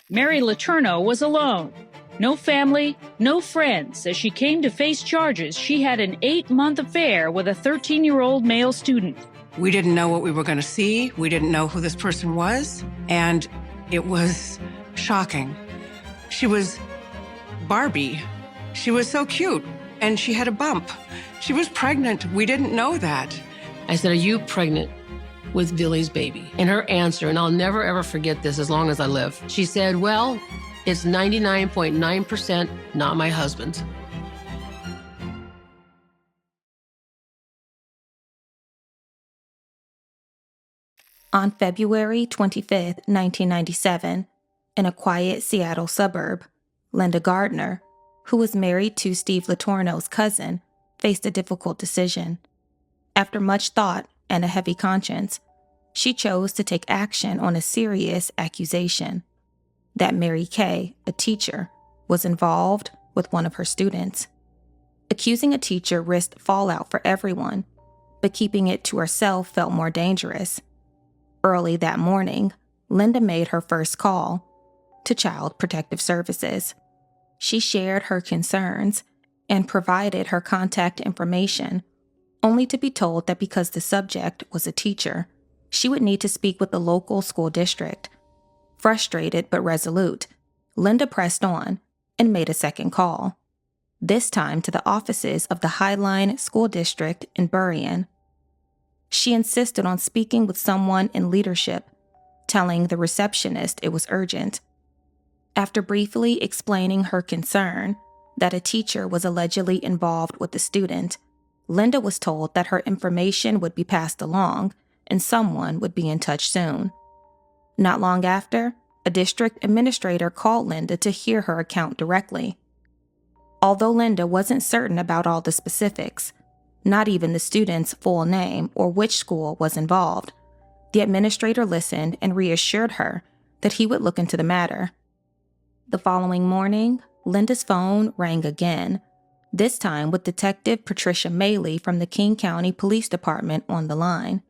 Mary Letourneau was alone. No family, no friends, as she came to face charges she had an 8-month affair with a 13-year-old male student. We didn't know what we were going to see. We didn't know who this person was. And it was shocking. She was Barbie. She was so cute. And she had a bump. She was pregnant. We didn't know that. I said, "Are you pregnant with Vili's baby?" And her answer, and I'll never ever forget this as long as I live, she said, "Well, it's 99.9% not my husband's." On February 25, 1997, in a quiet Seattle suburb, Linda Gardner, who was married to Steve Letourneau's cousin, faced a difficult decision. After much thought and a heavy conscience, she chose to take action on a serious accusation that Mary Kay, a teacher, was involved with one of her students. Accusing a teacher risked fallout for everyone, but keeping it to herself felt more dangerous. Early that morning, Linda made her first call to Child Protective Services. She shared her concerns and provided her contact information, only to be told that because the subject was a teacher, she would need to speak with the local school district. Frustrated but resolute, Linda pressed on and made a second call, this time to the offices of the Highline School District in Burien. She insisted on speaking with someone in leadership, telling the receptionist it was urgent. After briefly explaining her concern that a teacher was allegedly involved with the student, Linda was told that her information would be passed along and someone would be in touch soon. Not long after, a district administrator called Linda to hear her account directly. Although Linda wasn't certain about all the specifics, not even the student's full name or which school was involved, the administrator listened and reassured her that he would look into the matter. The following morning, Linda's phone rang again, this time with Detective Patricia Maley from the King County Police Department on the line.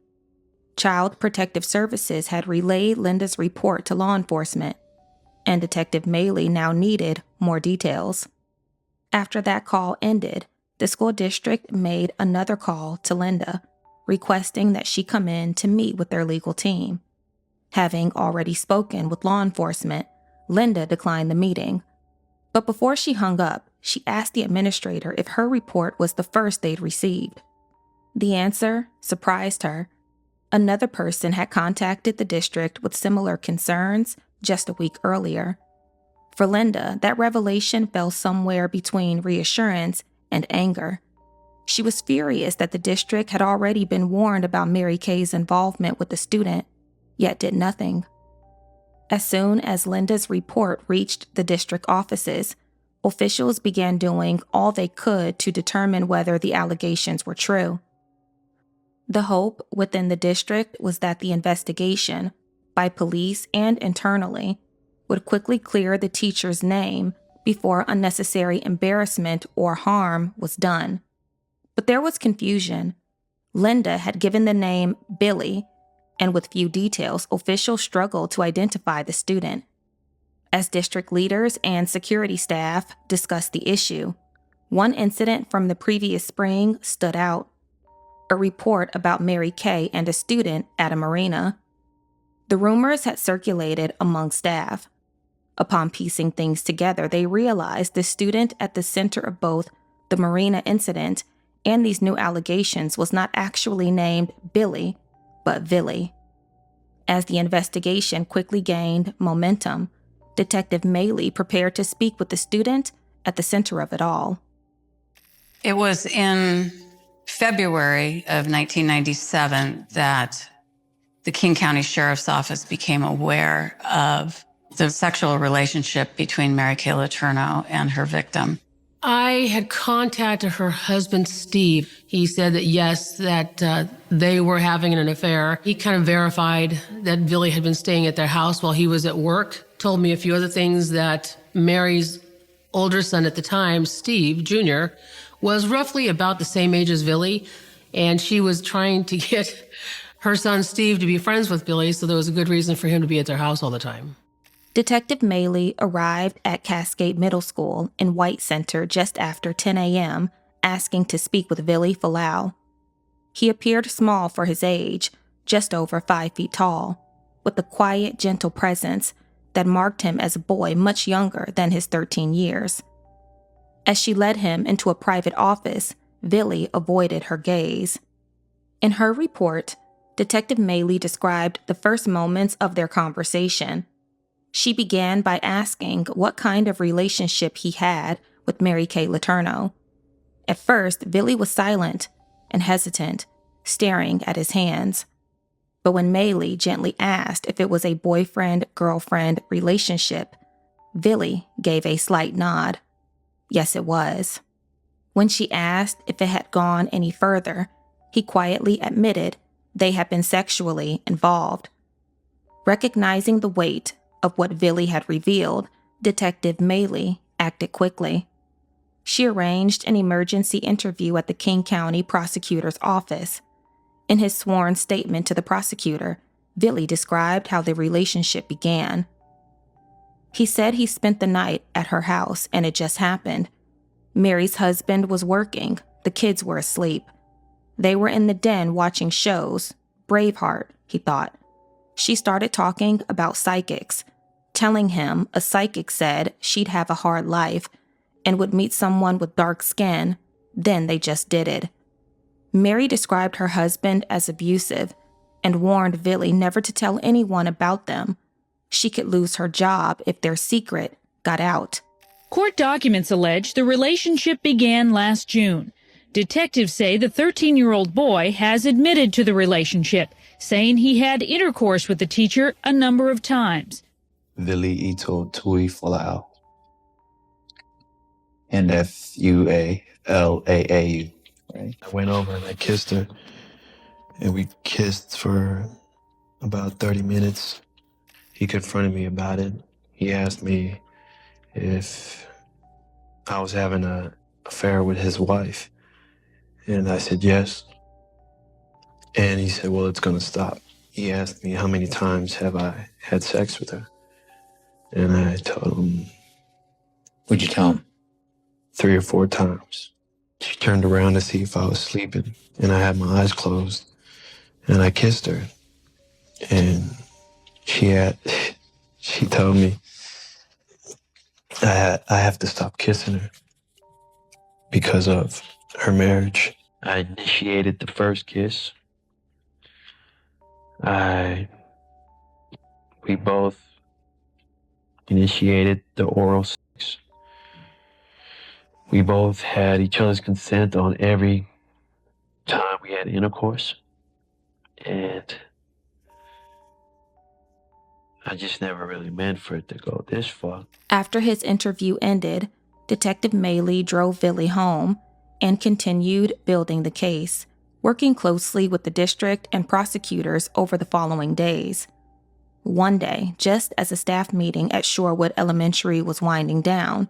Child Protective Services had relayed Linda's report to law enforcement, and Detective Maley now needed more details. After that call ended, the school district made another call to Linda, requesting that she come in to meet with their legal team. Having already spoken with law enforcement, Linda declined the meeting. But before she hung up, she asked the administrator if her report was the first they'd received. The answer surprised her. Another person had contacted the district with similar concerns just a week earlier. For Linda, that revelation fell somewhere between reassurance and anger. She was furious that the district had already been warned about Mary Kay's involvement with the student, yet did nothing. As soon as Linda's report reached the district offices, officials began doing all they could to determine whether the allegations were true. The hope within the district was that the investigation, by police and internally, would quickly clear the teacher's name before unnecessary embarrassment or harm was done. But there was confusion. Linda had given the name Billy, and with few details, officials struggled to identify the student. As district leaders and security staff discussed the issue, one incident from the previous spring stood out: a report about Mary Kay and a student at a marina. The rumors had circulated among staff. Upon piecing things together, they realized the student at the center of both the marina incident and these new allegations was not actually named Billy, but Vili. As the investigation quickly gained momentum, Detective Maley prepared to speak with the student at the center of it all. It was in February of 1997 that the King County Sheriff's Office became aware of the sexual relationship between Mary Kay Letourneau and her victim. I had contacted her husband, Steve. He said that yes, that they were having an affair. He kind of verified that Vili had been staying at their house while he was at work, told me a few other things, that Mary's older son at the time, Steve Jr., was roughly about the same age as Vili, and she was trying to get her son Steve to be friends with Vili, so there was a good reason for him to be at their house all the time. Detective Maley arrived at Cascade Middle School in White Center just after 10 a.m., asking to speak with Vili Falau. He appeared small for his age, just over 5 feet tall, with a quiet, gentle presence that marked him as a boy much younger than his 13 years. As she led him into a private office, Vili avoided her gaze. In her report, Detective Maley described the first moments of their conversation. She began by asking what kind of relationship he had with Mary Kay Letourneau. At first, Vili was silent and hesitant, staring at his hands. But when Maley gently asked if it was a boyfriend-girlfriend relationship, Vili gave a slight nod. Yes, it was. When she asked if it had gone any further, he quietly admitted they had been sexually involved. Recognizing the weight of what Vili had revealed, Detective Maley acted quickly. She arranged an emergency interview at the King County prosecutor's office. In his sworn statement to the prosecutor, Vili described how the relationship began. He said he spent the night at her house and it just happened. Mary's husband was working, the kids were asleep. They were in the den watching shows. Braveheart, he thought. She started talking about psychics, telling him a psychic said she'd have a hard life and would meet someone with dark skin. Then they just did it. Mary described her husband as abusive and warned Vili never to tell anyone about them. She could lose her job if their secret got out. Court documents allege the relationship began last June. Detectives say the 13-year-old boy has admitted to the relationship, saying he had intercourse with the teacher a number of times. Vili ito tui Falau. And Fualaau. Right. I went over and I kissed her, and we kissed for about 30 minutes. He confronted me about it. He asked me if I was having an affair with his wife, and I said yes. And he said, well, it's gonna stop. He asked me how many times have I had sex with her, and I told him. What'd you tell him? 3 or 4 times. She turned around to see if I was sleeping, and I had my eyes closed, and I kissed her. And she told me I have to stop kissing her because of her marriage. I initiated the first kiss. We both initiated the oral sex. We both had each other's consent on every time we had intercourse. And I just never really meant for it to go this far. After his interview ended, Detective Maley drove Vili home and continued building the case, working closely with the district and prosecutors over the following days. One day, just as a staff meeting at Shorewood Elementary was winding down,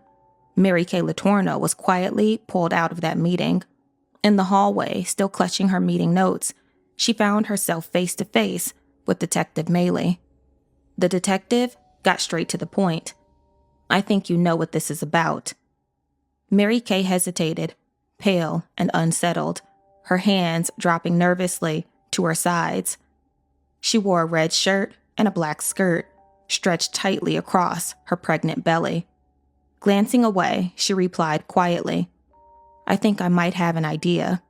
Mary Kay Letourneau was quietly pulled out of that meeting. In the hallway, still clutching her meeting notes, she found herself face to face with Detective Maley. The detective got straight to the point. I think you know what this is about. Mary Kay hesitated, pale and unsettled, her hands dropping nervously to her sides. She wore a red shirt and a black skirt, stretched tightly across her pregnant belly. Glancing away, she replied quietly, I think I might have an idea.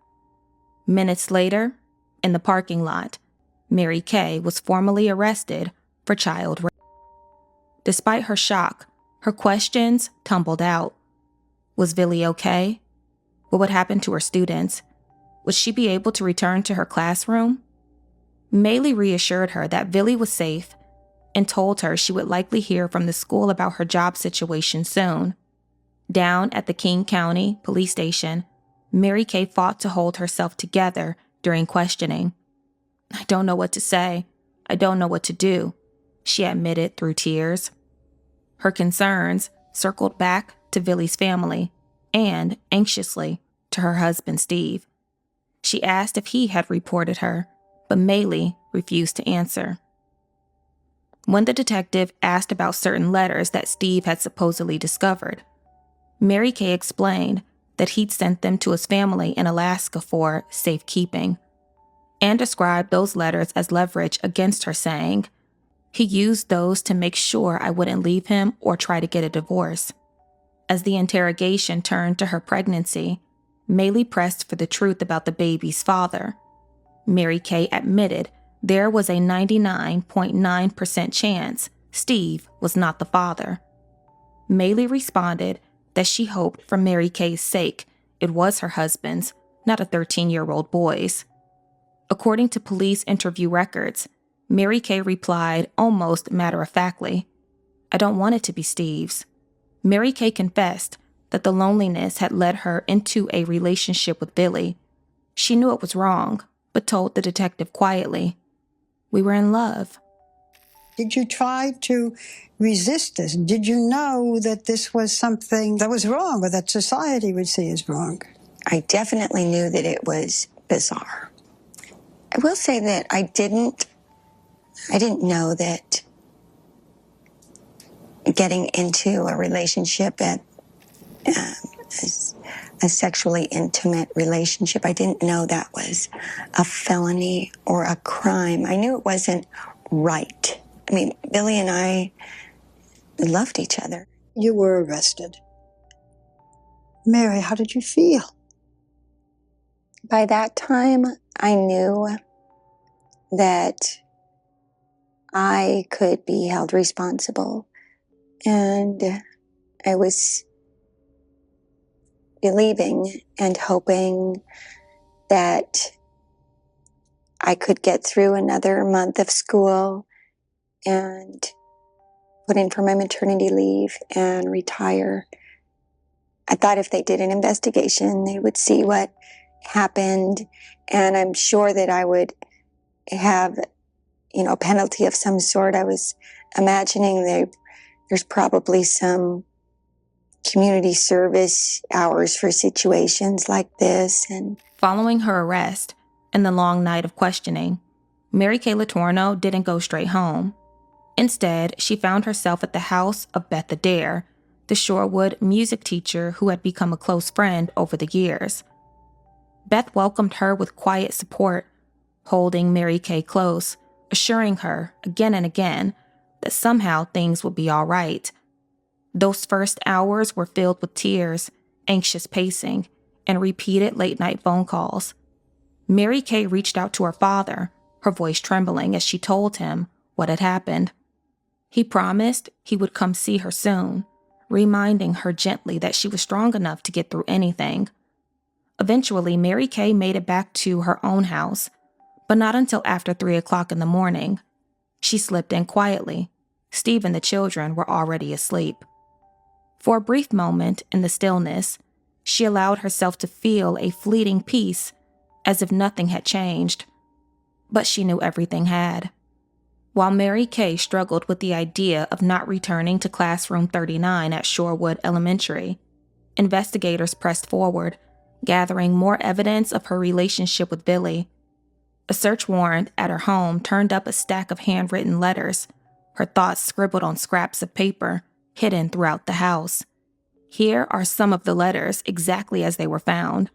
Minutes later, in the parking lot, Mary Kay was formally arrested for child rape. Despite her shock, her questions tumbled out. Was Vili okay? What would happen to her students? Would she be able to return to her classroom? Maley reassured her that Vili was safe and told her she would likely hear from the school about her job situation soon. Down at the King County Police Station, Mary Kay fought to hold herself together during questioning. I don't know what to say. I don't know what to do, she admitted through tears. Her concerns circled back to Vili's family and, anxiously, to her husband Steve. She asked if he had reported her, but Maley refused to answer. When the detective asked about certain letters that Steve had supposedly discovered, Mary Kay explained that he'd sent them to his family in Alaska for safekeeping, and described those letters as leverage against her, saying, "He used those to make sure I wouldn't leave him or try to get a divorce." As the interrogation turned to her pregnancy, Maylee pressed for the truth about the baby's father. Mary Kay admitted there was a 99.9% chance Steve was not the father. Maylee responded that she hoped for Mary Kay's sake it was her husband's, not a 13-year-old boy's. According to police interview records, Mary Kay replied almost matter-of-factly, "I don't want it to be Steve's." Mary Kay confessed that the loneliness had led her into a relationship with Vili. She knew it was wrong, but told the detective quietly, "We were in love." Did you try to resist this? Did you know that this was something that was wrong or that society would see as wrong? I definitely knew that it was bizarre. I will say that I didn't know that getting into a relationship at a sexually intimate relationship, I didn't know that was a felony or a crime. I knew it wasn't right. I mean, Billy and I loved each other. You were arrested. Mary, how did you feel? By that time, I knew that I could be held responsible, and I was believing and hoping that I could get through another month of school and put in for my maternity leave and retire. I thought if they did an investigation, they would see what happened, and I'm sure that I would have, a penalty of some sort. I was imagining there's probably some community service hours for situations like this. And following her arrest and the long night of questioning, Mary Kay Letourneau didn't go straight home. Instead, she found herself at the house of Beth Adair, the Shorewood music teacher who had become a close friend over the years. Beth welcomed her with quiet support, holding Mary Kay close, assuring her again and again that somehow things would be all right. Those first hours were filled with tears, anxious pacing, and repeated late-night phone calls. Mary Kay reached out to her father, her voice trembling as she told him what had happened. He promised he would come see her soon, reminding her gently that she was strong enough to get through anything. Eventually, Mary Kay made it back to her own house, but not until after 3 o'clock in the morning. She slipped in quietly. Steve and the children were already asleep. For a brief moment in the stillness, she allowed herself to feel a fleeting peace, as if nothing had changed. But she knew everything had. While Mary Kay struggled with the idea of not returning to classroom 39 at Shorewood Elementary, investigators pressed forward, gathering more evidence of her relationship with Vili. A search warrant at her home turned up a stack of handwritten letters, her thoughts scribbled on scraps of paper, hidden throughout the house. Here are some of the letters exactly as they were found.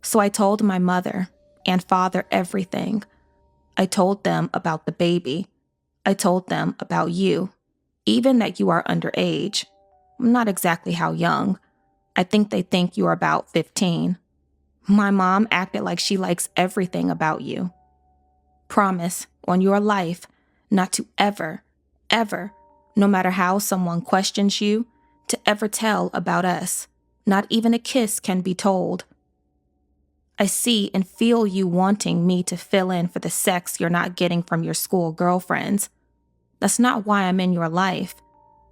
"So I told my mother and father everything. I told them about the baby. I told them about you, even that you are underage. Not exactly how young. I think they think you're about 15. My mom acted like she likes everything about you. Promise, on your life, not to ever, no matter how someone questions you, to ever tell about us. Not even a kiss can be told. I see and feel you wanting me to fill in for the sex you're not getting from your school girlfriends. That's not why I'm in your life.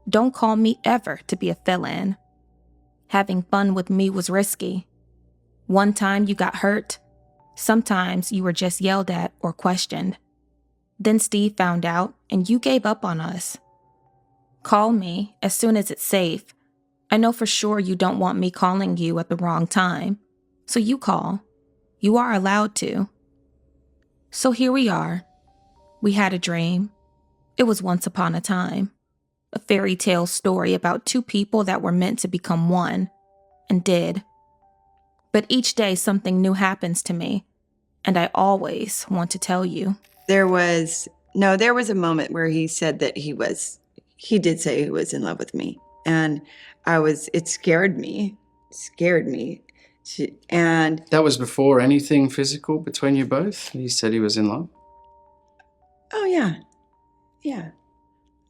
Don't call me ever to be a fill-in. Having fun with me was risky. One time you got hurt. Sometimes you were just yelled at or questioned. Then Steve found out and you gave up on us. Call me as soon as it's safe. I know for sure you don't want me calling you at the wrong time. So you call. You are allowed to. So here we are. We had a dream. It was once upon a time, a fairy tale story about two people that were meant to become one, and did. But each day something new happens to me, and I always want to tell you. There was a moment where he said that he did say he was in love with me. And it scared me. And that was before anything physical between you both? He said he was in love? oh yeah. Yeah.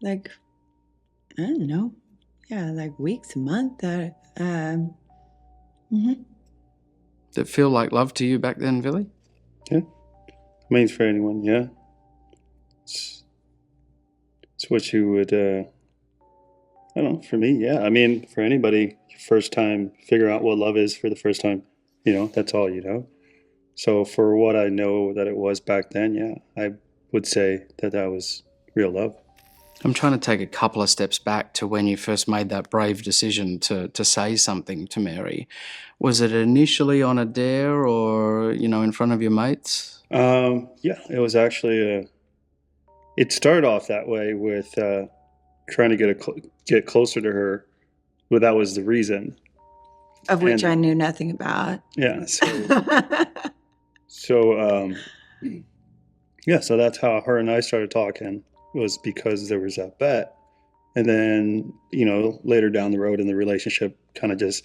Like, I don't know. Yeah, like weeks, a month. Did it feel like love to you back then, Vili? Yeah. I mean, for anyone, yeah. It's what you would, I don't know, for me, yeah. I mean, for anybody, first time, figure out what love is for the first time, that's all you know. So for what I know that it was back then, yeah, I would say that was real love. I'm trying to take a couple of steps back to when you first made that brave decision to say something to Mary. Was it initially on a dare or, in front of your mates? Yeah, it was actually, it started off that way with trying to get closer to her. Well, that was the reason. Of which I knew nothing about. Yeah, so that's how her and I started talking, was because there was that bet. And then, later down the road in the relationship, kind of just,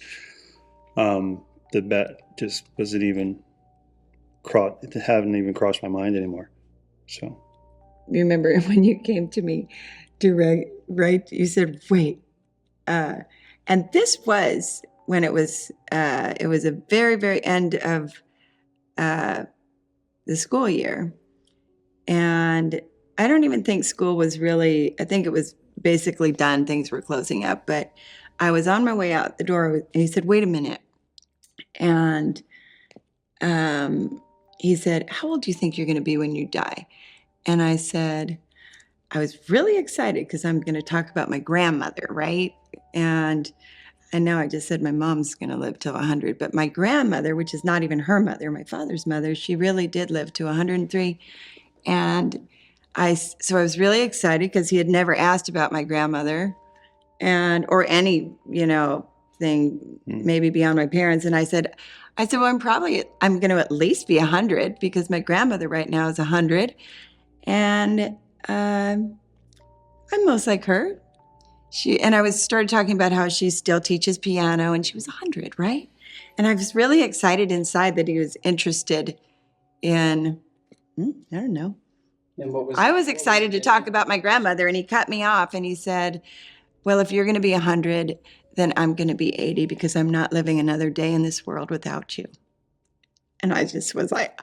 the bet just wasn't even, it hadn't even crossed my mind anymore. So. Remember when you came to me to write, you said, wait. And this was when it was a very, very end of the school year. And I don't even think school was really, I think it was basically done. Things were closing up. But I was on my way out the door, and he said, wait a minute. And he said, how old do you think you're going to be when you die? And I said, I was really excited because I'm going to talk about my grandmother, right? And now I just said my mom's going to live till 100. But my grandmother, which is not even her mother, my father's mother, she really did live to 103. And so I was really excited because he had never asked about my grandmother or any, thing maybe beyond my parents. And I said, well, I'm going to at least be 100 because my grandmother right now is 100. And I'm most like her. And I started talking about how she still teaches piano, and she was 100, right? And I was really excited inside that he was interested in, I don't know. I was excited to talk about my grandmother, and he cut me off and he said, well, if you're going to be 100, then I'm going to be 80 because I'm not living another day in this world without you. And I just was like,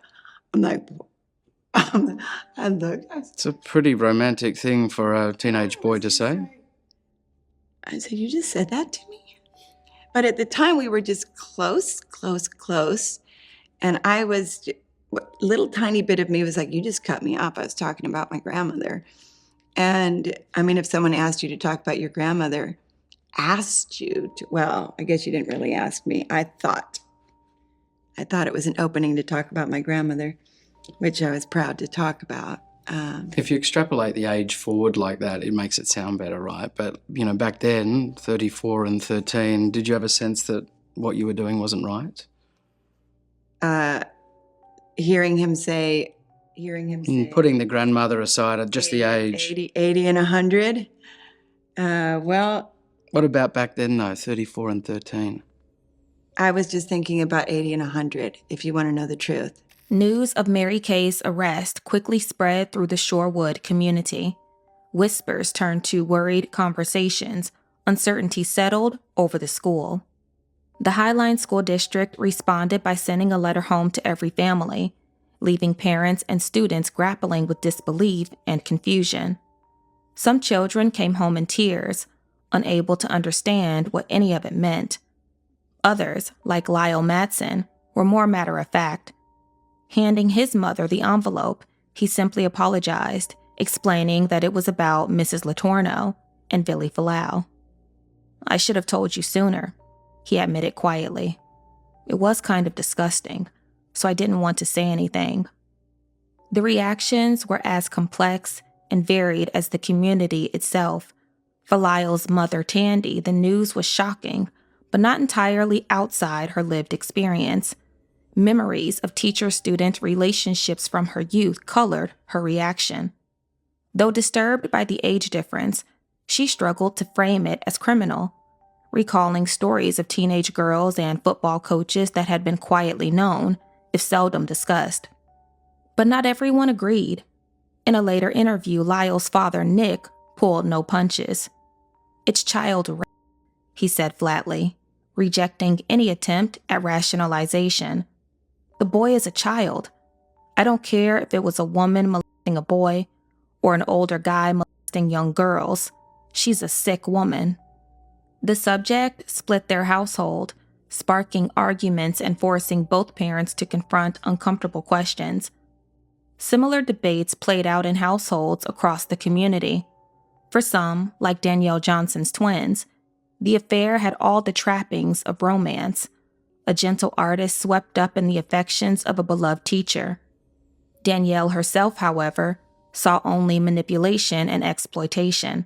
It's a pretty romantic thing for a teenage boy to say. I said, you just said that to me? But at the time, we were just close. And I was, a little tiny bit of me was like, you just cut me off. I was talking about my grandmother. And I mean, if someone asked you to talk about your grandmother, well, I guess you didn't really ask me. I thought it was an opening to talk about my grandmother, which I was proud to talk about. If you extrapolate the age forward like that, it makes it sound better, right? But, back then, 34 and 13, did you have a sense that what you were doing wasn't right? Hearing him say... Putting the grandmother aside at just the age. 80 and 100. Well... What about back then, though, 34 and 13? I was just thinking about 80 and 100, if you want to know the truth. News of Mary Kay's arrest quickly spread through the Shorewood community. Whispers turned to worried conversations, uncertainty settled over the school. The Highline School District responded by sending a letter home to every family, leaving parents and students grappling with disbelief and confusion. Some children came home in tears, unable to understand what any of it meant. Others, like Lyle Madsen, were more matter-of-fact. Handing his mother the envelope, he simply apologized, explaining that it was about Mrs. Letourneau and Vili. I should have told you sooner, he admitted quietly. It was kind of disgusting, so I didn't want to say anything. The reactions were as complex and varied as the community itself. For Lyle's mother, Tandy, the news was shocking, but not entirely outside her lived experience. Memories of teacher-student relationships from her youth colored her reaction. Though disturbed by the age difference, she struggled to frame it as criminal, recalling stories of teenage girls and football coaches that had been quietly known, if seldom discussed. But not everyone agreed. In a later interview, Lyle's father, Nick, pulled no punches. "It's child rape," he said flatly, rejecting any attempt at rationalization. "The boy is a child. I don't care if it was a woman molesting a boy or an older guy molesting young girls. She's a sick woman." The subject split their household, sparking arguments and forcing both parents to confront uncomfortable questions. Similar debates played out in households across the community. For some, like Danielle Johnson's twins, the affair had all the trappings of romance, a gentle artist swept up in the affections of a beloved teacher. Danielle herself, however, saw only manipulation and exploitation,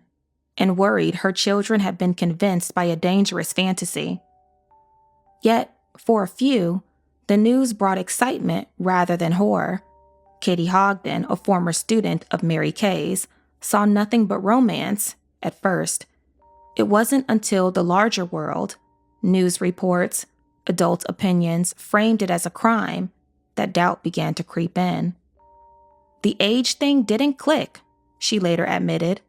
and worried her children had been convinced by a dangerous fantasy. Yet, for a few, the news brought excitement rather than horror. Katie Ogden, a former student of Mary Kay's, saw nothing but romance at first. It wasn't until the larger world, news reports, adult opinions framed it as a crime, that doubt began to creep in. "The age thing didn't click," she later admitted.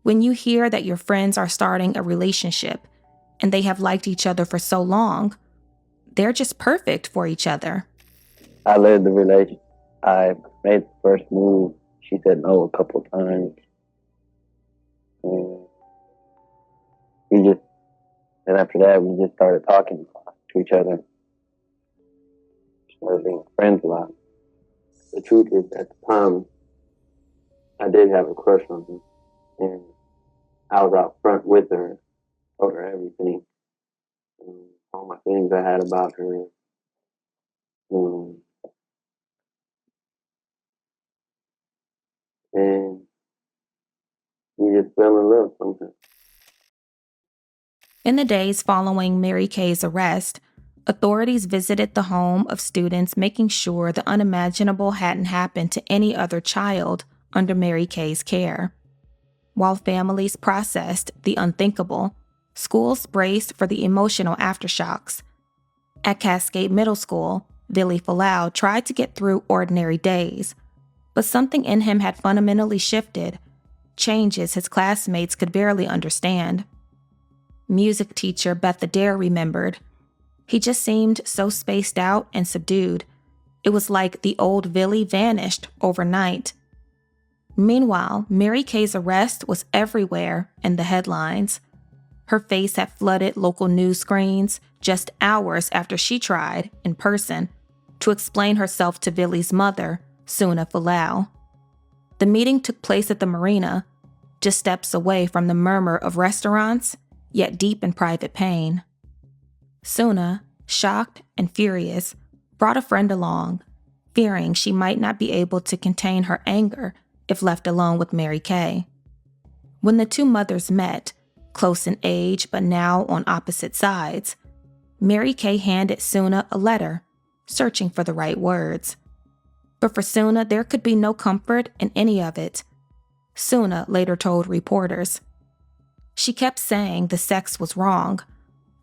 "When you hear that your friends are starting a relationship and they have liked each other for so long, they're just perfect for each other." I led the relationship. I made the first move. She said no a couple of times. And after that, we just started talking to each other. Started being friends a lot. The truth is, at the time, I did have a crush on her. And I was out front with her, told her everything. All my feelings I had about her. And you just fell in love sometimes. In the days following Mary Kay's arrest, authorities visited the home of students, making sure the unimaginable hadn't happened to any other child under Mary Kay's care. While families processed the unthinkable, schools braced for the emotional aftershocks. At Cascade Middle School, Vili tried to get through ordinary days, but something in him had fundamentally shifted, changes his classmates could barely understand. Music teacher Beth Adair remembered. He just seemed so spaced out and subdued. It was like the old Vili vanished overnight. Meanwhile, Mary Kay's arrest was everywhere in the headlines. Her face had flooded local news screens just hours after she tried, in person, to explain herself to Vili's mother, Suna Falau. The meeting took place at the marina, just steps away from the murmur of restaurants, yet deep in private pain. Suna, shocked and furious, brought a friend along, fearing she might not be able to contain her anger if left alone with Mary Kay. When the two mothers met, close in age but now on opposite sides, Mary Kay handed Suna a letter, searching for the right words. But for Suna, there could be no comfort in any of it. Suna later told reporters, "She kept saying the sex was wrong,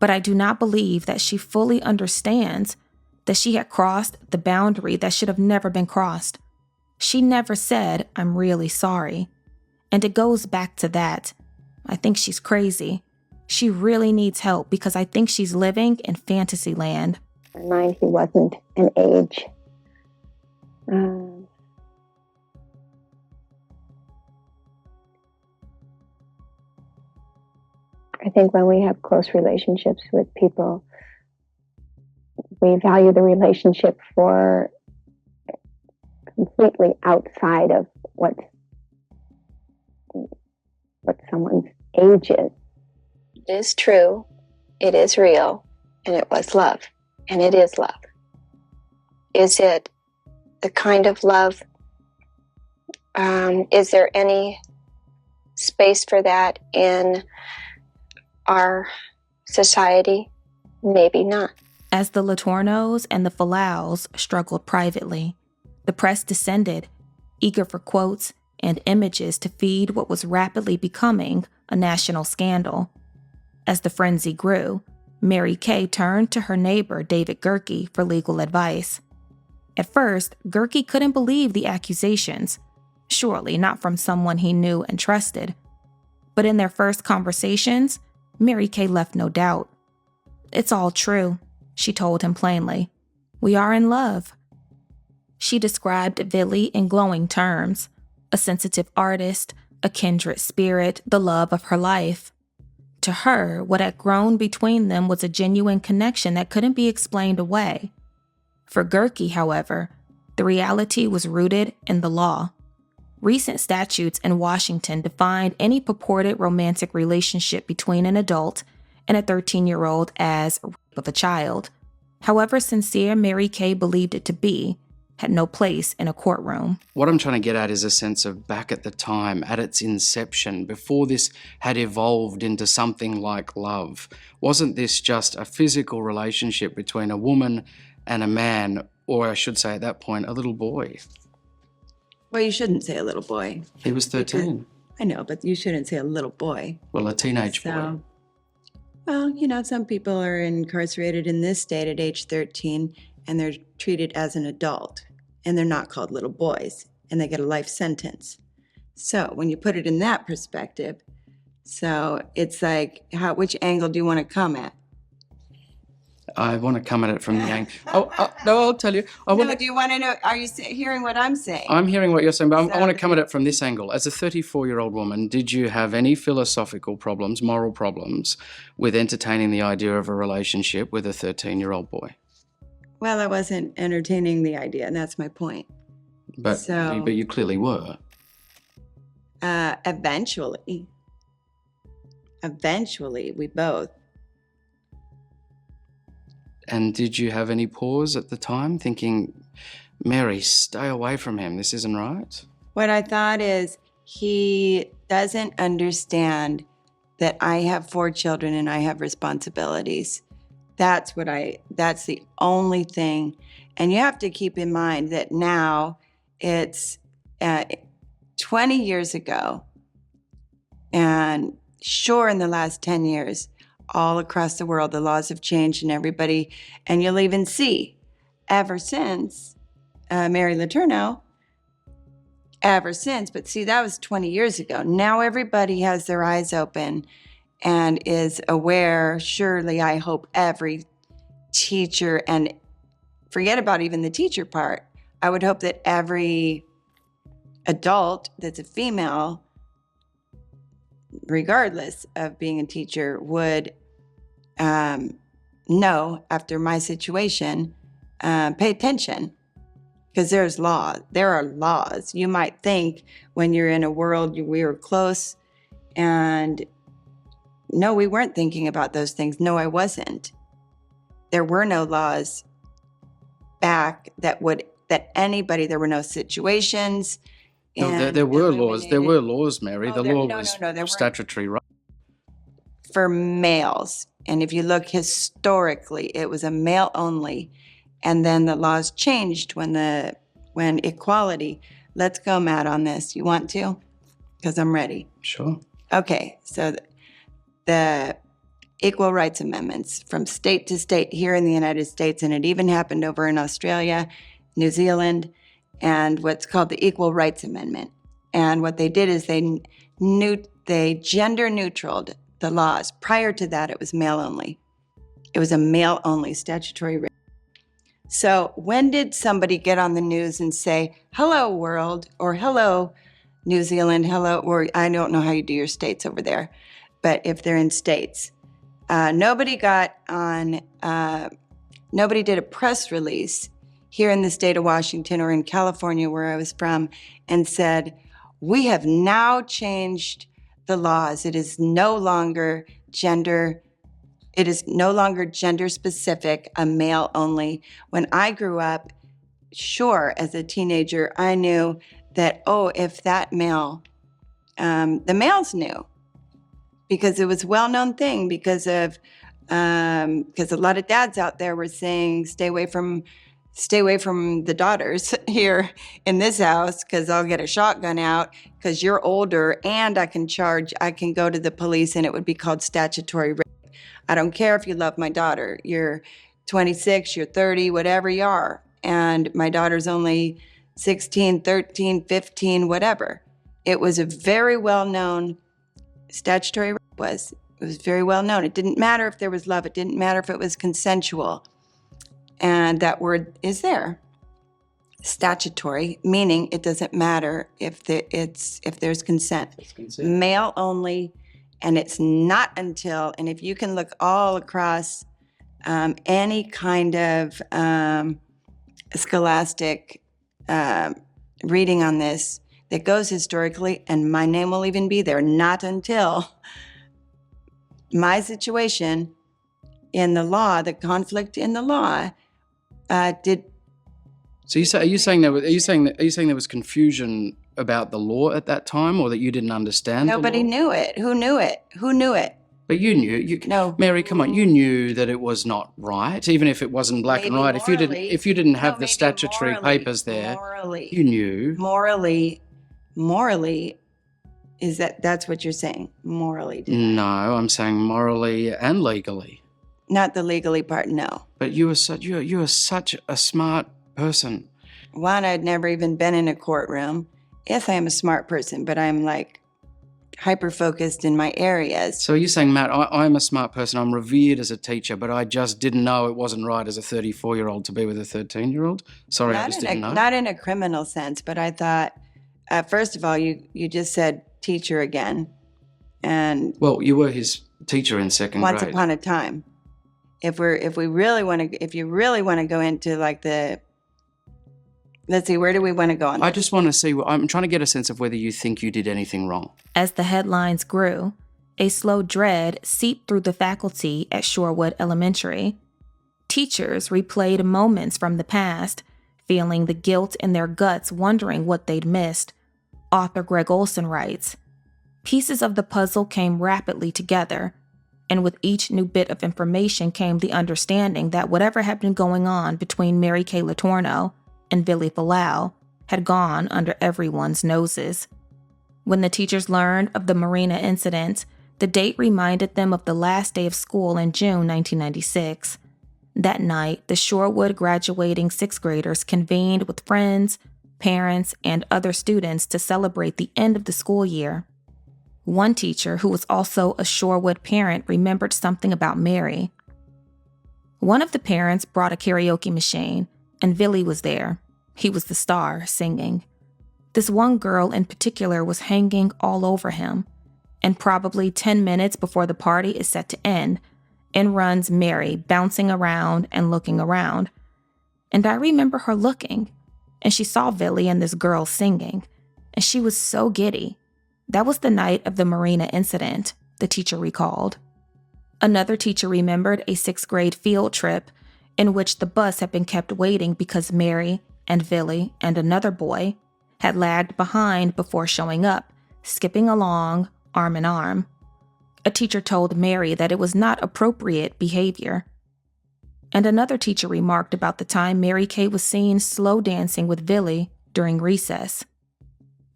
but I do not believe that she fully understands that she had crossed the boundary that should have never been crossed. She never said, 'I'm really sorry.' And it goes back to that. I think she's crazy. She really needs help because I think she's living in fantasy land." In my mind, he wasn't an age. I think when we have close relationships with people, we value the relationship for completely outside of what someone's age is. It is true, it is real, and it was love, and it is love. Is it the kind of love Is there any space for that in our society? Maybe not. As the Letourneaus and the Falaus struggled privately, the press descended, eager for quotes and images to feed what was rapidly becoming a national scandal. As the frenzy grew, Mary Kay turned to her neighbor David Gerke for legal advice. At first, Gerke couldn't believe the accusations, surely not from someone he knew and trusted. But in their first conversations, Mary Kay left no doubt. "It's all true," she told him plainly. "We are in love." She described Vili in glowing terms: a sensitive artist, a kindred spirit, the love of her life. To her, what had grown between them was a genuine connection that couldn't be explained away. For Gerke, however, the reality was rooted in the law. Recent statutes in Washington defined any purported romantic relationship between an adult and a 13-year-old as rape of a child. However sincere Mary Kay believed it to be, had no place in a courtroom. What I'm trying to get at is a sense of back at the time, at its inception, before this had evolved into something like love. Wasn't this just a physical relationship between a woman and a man, or I should say at that point, a little boy? Well, you shouldn't say a little boy. He was 13. I know, but you shouldn't say a little boy. Well, a teenage boy. Well, some people are incarcerated in this state at age 13 and they're treated as an adult and they're not called little boys and they get a life sentence. So when you put it in that perspective, so it's like, which angle do you want to come at? I want to come at it from the angle. No, I'll tell you. Do you want to know? Are you hearing what I'm saying? I'm hearing what you're saying, but I want to come at it from this angle. As a 34-year-old woman, did you have any philosophical problems, moral problems, with entertaining the idea of a relationship with a 13-year-old boy? Well, I wasn't entertaining the idea, and that's my point. But you clearly were. Eventually, we both. And did you have any pause at the time, thinking, Mary, stay away from him, this isn't right? What I thought is, he doesn't understand that I have 4 children and I have responsibilities. That's the only thing. And you have to keep in mind that now it's 20 years ago, and sure, in the last 10 years, all across the world, the laws have changed and you'll even see, ever since Mary Letourneau, but see, that was 20 years ago. Now everybody has their eyes open and is aware. Surely, I hope every teacher, and forget about even the teacher part, I would hope that every adult that's a female, regardless of being a teacher, would know, after my situation, pay attention, because there are laws. You might think when you're in a world, we were close, and no, we weren't thinking about those things. No, I wasn't. There were no laws back there were no situations. No, there were laws. There were laws, Mary. The law was statutory right. For males. And if you look historically, it was a male only. And then the laws changed when equality. Let's go, Matt, on this. You want to? Because I'm ready. Sure. Okay, so the Equal Rights Amendments from state to state here in the United States, and it even happened over in Australia, New Zealand, and what's called the Equal Rights Amendment. And what they did is they gender neutraled the laws. Prior to that, it was male only. It was a male only statutory rape. So when did somebody get on the news and say, hello world, or hello New Zealand, hello, or I don't know how you do your states over there, but if they're in states, nobody did a press release here in the state of Washington or in California, where I was from, and said, we have now changed the laws. It is no longer gender specific, a male only. When I grew up, sure, as a teenager, I knew that, oh, if that male, the males knew, because it was a well-known thing, because a lot of dads out there were saying, stay away from the daughters here in this house, because I'll get a shotgun out, because you're older, and I can go to the police, and it would be called statutory rape. I don't care if you love my daughter. You're 26, you're 30, whatever you are. And my daughter's only 16, 13, 15, whatever. It was a very well-known statutory rape was. It was very well known. It didn't matter if there was love. It didn't matter if it was consensual. And that word is there. Statutory, meaning it doesn't matter if there's consent. It's consent. Male only, and it's not until, and if you can look all across any kind of scholastic reading on this that goes historically, and my name will even be there, not until my situation in the law, the conflict in the law, did. So are you saying there was confusion about the law at that time, or that you didn't understand? Nobody knew it. Who knew it? Who knew it? But you knew. No, Mary, come on. You knew that it was not right, even if it wasn't black and white. Morally, if you didn't have the statutory papers there, you knew. Morally, that's what you're saying? Morally. No, I'm saying morally and legally. Not the legally part, no. But you were such a smart person. One, I'd never even been in a courtroom. Yes, I am a smart person, but I'm like hyper-focused in my areas. So you're saying, Matt, I'm a smart person, I'm revered as a teacher, but I just didn't know it wasn't right as a 34-year-old to be with a 13-year-old? Sorry, I just didn't know. Not in a criminal sense, but I thought, first of all, you just said teacher again. And well, you were his teacher in second grade. Once upon a time. If you really want to go into like let's see, where do we want to go on this? I just want to see, I'm trying to get a sense of whether you think you did anything wrong. As the headlines grew, a slow dread seeped through the faculty at Shorewood Elementary. Teachers replayed moments from the past, feeling the guilt in their guts, wondering what they'd missed. Author Greg Olson writes, "Pieces of the puzzle came rapidly together, and with each new bit of information came the understanding that whatever had been going on between Mary Kay Letourneau and Vili had gone under everyone's noses. When the teachers learned of the marina incident, the date reminded them of the last day of school in June 1996. That night, the Shorewood graduating sixth graders convened with friends, parents, and other students to celebrate the end of the school year. One teacher, who was also a Shorewood parent, remembered something about Mary. One of the parents brought a karaoke machine, and Vili was there. He was the star, singing. This one girl in particular was hanging all over him, and probably 10 minutes before the party is set to end, in runs Mary, bouncing around and looking around. And I remember her looking, and she saw Vili and this girl singing, and she was so giddy. That was the night of the marina incident, the teacher recalled. Another teacher remembered a sixth grade field trip in which the bus had been kept waiting because Mary and Vili and another boy had lagged behind before showing up, skipping along, arm in arm. A teacher told Mary that it was not appropriate behavior. And another teacher remarked about the time Mary Kay was seen slow dancing with Vili during recess.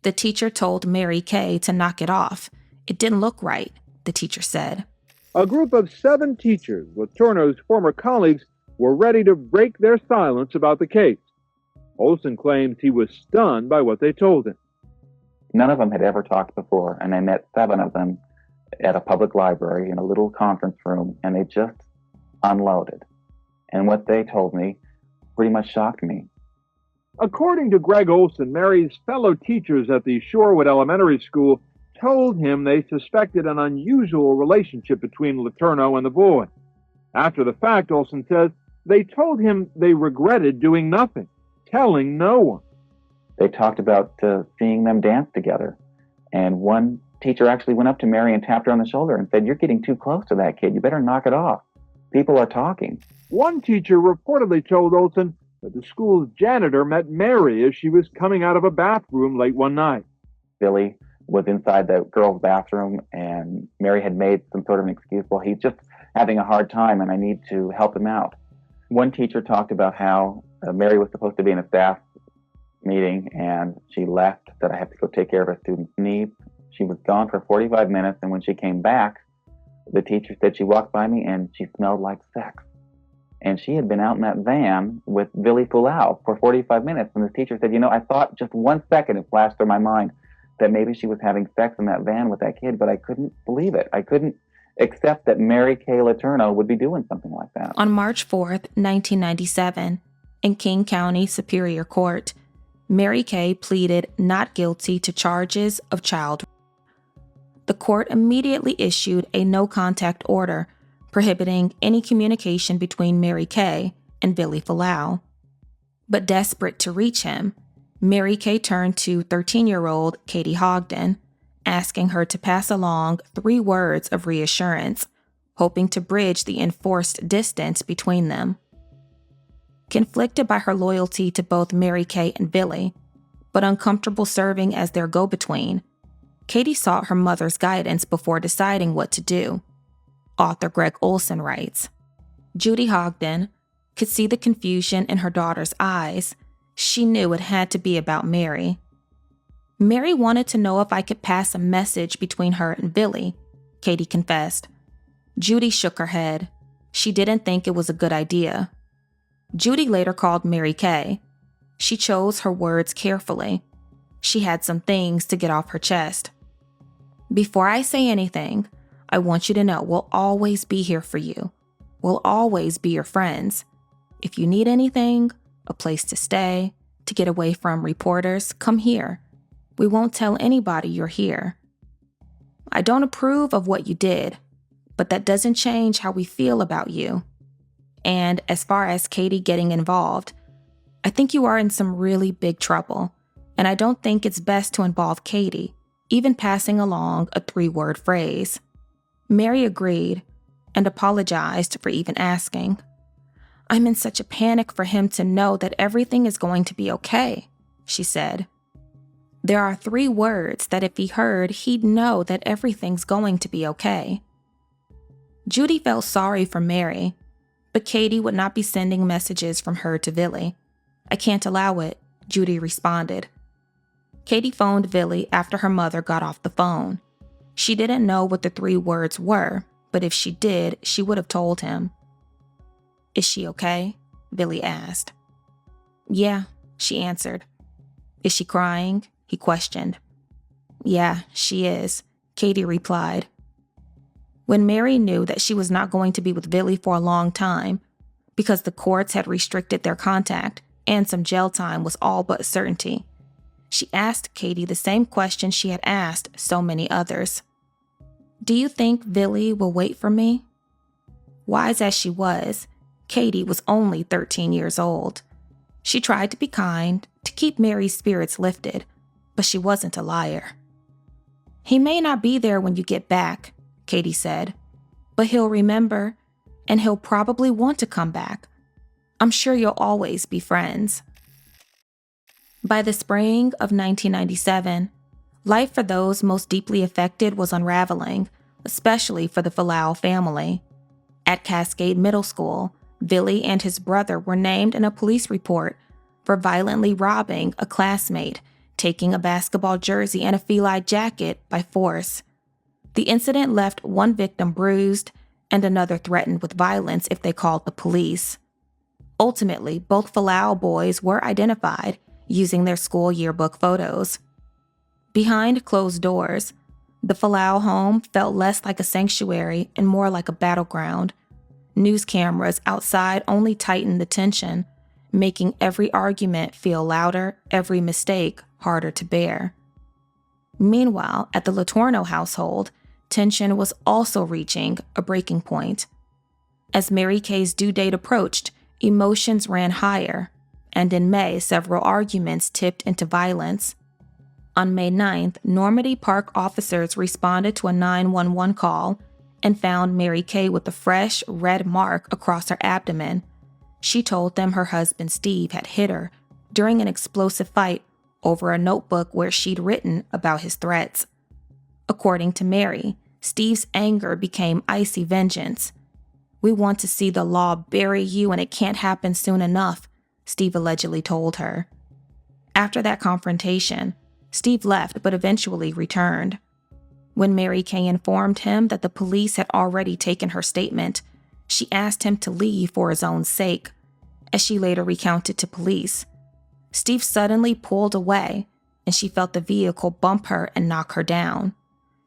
The teacher told Mary Kay to knock it off. It didn't look right, the teacher said. A group of 7 teachers, Letourneau's former colleagues, were ready to break their silence about the case. Olson claims he was stunned by what they told him. None of them had ever talked before, and I met 7 of them at a public library in a little conference room, and they just unloaded. And what they told me pretty much shocked me. According to Greg Olson, Mary's fellow teachers at the Shorewood Elementary School told him they suspected an unusual relationship between Letourneau and the boy. After the fact, Olson says, they told him they regretted doing nothing, telling no one. They talked about seeing them dance together. And one teacher actually went up to Mary and tapped her on the shoulder and said, "You're getting too close to that kid. You better knock it off. People are talking." One teacher reportedly told Olson that the school's janitor met Mary as she was coming out of a bathroom late one night. Billy was inside the girls' bathroom, and Mary had made some sort of an excuse. Well, he's just having a hard time, and I need to help him out. One teacher talked about how Mary was supposed to be in a staff meeting, and she left, said, I have to go take care of a student's needs. She was gone for 45 minutes, and when she came back, the teacher said she walked by me and she smelled like sex. And she had been out in that van with Vili for 45 minutes. And the teacher said, I thought just 1 second it flashed through my mind that maybe she was having sex in that van with that kid, but I couldn't believe it. I couldn't accept that Mary Kay Letourneau would be doing something like that. On March 4th, 1997, in King County Superior Court, Mary Kay pleaded not guilty to charges of child rape. The court immediately issued a no-contact order prohibiting any communication between Mary Kay and Vili. But desperate to reach him, Mary Kay turned to 13-year-old Katie Hogden, asking her to pass along 3 words of reassurance, hoping to bridge the enforced distance between them. Conflicted by her loyalty to both Mary Kay and Vili, but uncomfortable serving as their go-between, Katie sought her mother's guidance before deciding what to do. Author Greg Olson writes, Judy Hogden could see the confusion in her daughter's eyes. She knew it had to be about Mary. Mary wanted to know if I could pass a message between her and Vili, Katie confessed. Judy shook her head. She didn't think it was a good idea. Judy later called Mary Kay. She chose her words carefully. She had some things to get off her chest. Before I say anything, I want you to know we'll always be here for you. We'll always be your friends. If you need anything, a place to stay, to get away from reporters, come here. We won't tell anybody you're here. I don't approve of what you did, but that doesn't change how we feel about you. And as far as Katie getting involved, I think you are in some really big trouble, and I don't think it's best to involve Katie, even passing along a 3-word phrase. Mary agreed and apologized for even asking. I'm in such a panic for him to know that everything is going to be okay, she said. There are 3 words that if he heard, he'd know that everything's going to be okay. Judy felt sorry for Mary, but Katie would not be sending messages from her to Vili. I can't allow it, Judy responded. Katie phoned Vili after her mother got off the phone. She didn't know what the 3 words were, but if she did, she would have told him. Is she okay? Vili asked. Yeah, she answered. Is she crying? He questioned. Yeah, she is, Katie replied. When Mary knew that she was not going to be with Vili for a long time, because the courts had restricted their contact and some jail time was all but certainty, she asked Katie the same question she had asked so many others. Do you think Vili will wait for me? Wise as she was, Katie was only 13 years old. She tried to be kind, to keep Mary's spirits lifted, but she wasn't a liar. He may not be there when you get back, Katie said, but he'll remember, and he'll probably want to come back. I'm sure you'll always be friends. By the spring of 1997, life for those most deeply affected was unraveling, especially for the Falau family. At Cascade Middle School, Vili and his brother were named in a police report for violently robbing a classmate, taking a basketball jersey and a Vili jacket by force. The incident left one victim bruised and another threatened with violence if they called the police. Ultimately, both Falau boys were identified using their school yearbook photos. Behind closed doors, the Falau home felt less like a sanctuary and more like a battleground. News cameras outside only tightened the tension, making every argument feel louder, every mistake harder to bear. Meanwhile, at the Letourneau household, tension was also reaching a breaking point. As Mary Kay's due date approached, emotions ran higher, and in May, several arguments tipped into violence. On May 9th, Normandy Park officers responded to a 911 call and found Mary Kay with a fresh red mark across her abdomen. She told them her husband Steve had hit her during an explosive fight over a notebook where she'd written about his threats. According to Mary, Steve's anger became icy vengeance. "We want to see the law bury you and it can't happen soon enough," Steve allegedly told her. After that confrontation, Steve left but eventually returned. When Mary Kay informed him that the police had already taken her statement, she asked him to leave for his own sake, as she later recounted to police. Steve suddenly pulled away, and she felt the vehicle bump her and knock her down.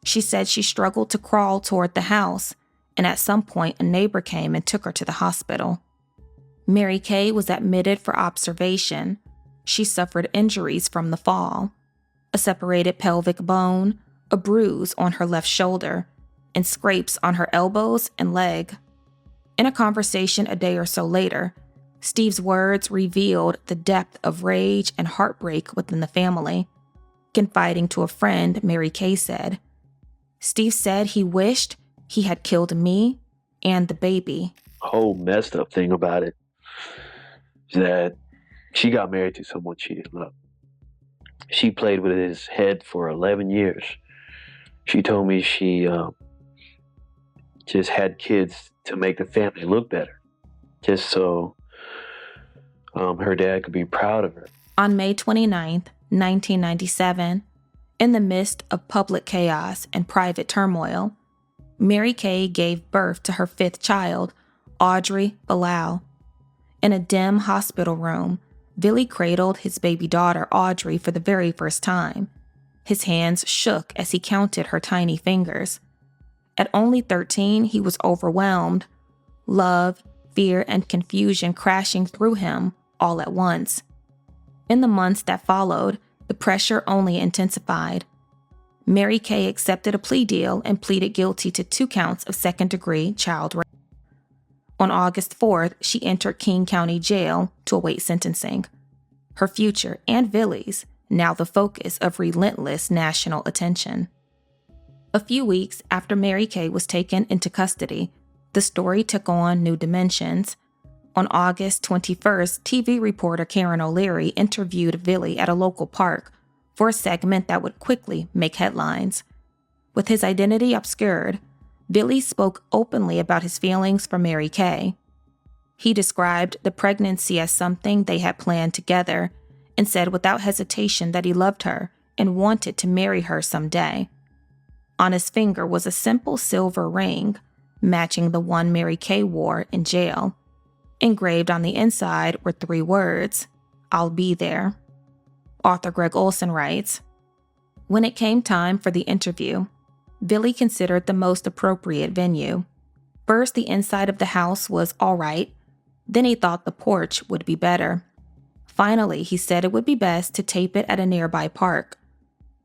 She said she struggled to crawl toward the house, and at some point a neighbor came and took her to the hospital. Mary Kay was admitted for observation. She suffered injuries from the fall: a separated pelvic bone, a bruise on her left shoulder, and scrapes on her elbows and leg. In a conversation a day or so later, Steve's words revealed the depth of rage and heartbreak within the family. Confiding to a friend, Mary Kay said, "Steve said he wished he had killed me and the baby." Whole messed up thing about it is that she got married to someone she didn't love. She played with his head for 11 years. She told me she just had kids to make the family look better, just so her dad could be proud of her. On May 29th, 1997, in the midst of public chaos and private turmoil, Mary Kay gave birth to her fifth child, Audrey Bilal. In a dim hospital room, Vili cradled his baby daughter, Audrey, for the very first time. His hands shook as he counted her tiny fingers. At only 13, he was overwhelmed, love, fear, and confusion crashing through him all at once. In the months that followed, the pressure only intensified. Mary Kay accepted a plea deal and pleaded guilty to 2 counts of second-degree child rape. On August 4th, she entered King County Jail to await sentencing. Her future and Vili's now the focus of relentless national attention. A few weeks after Mary Kay was taken into custody, the story took on new dimensions. On August 21st, TV reporter Karen O'Leary interviewed Vili at a local park for a segment that would quickly make headlines. With his identity obscured, Vili spoke openly about his feelings for Mary Kay. He described the pregnancy as something they had planned together and said without hesitation that he loved her and wanted to marry her someday. On his finger was a simple silver ring, matching the one Mary Kay wore in jail. Engraved on the inside were 3 words, "I'll be there." Author Greg Olson writes, "When it came time for the interview, Vili considered the most appropriate venue. First, the inside of the house was all right. Then he thought the porch would be better. Finally, he said it would be best to tape it at a nearby park.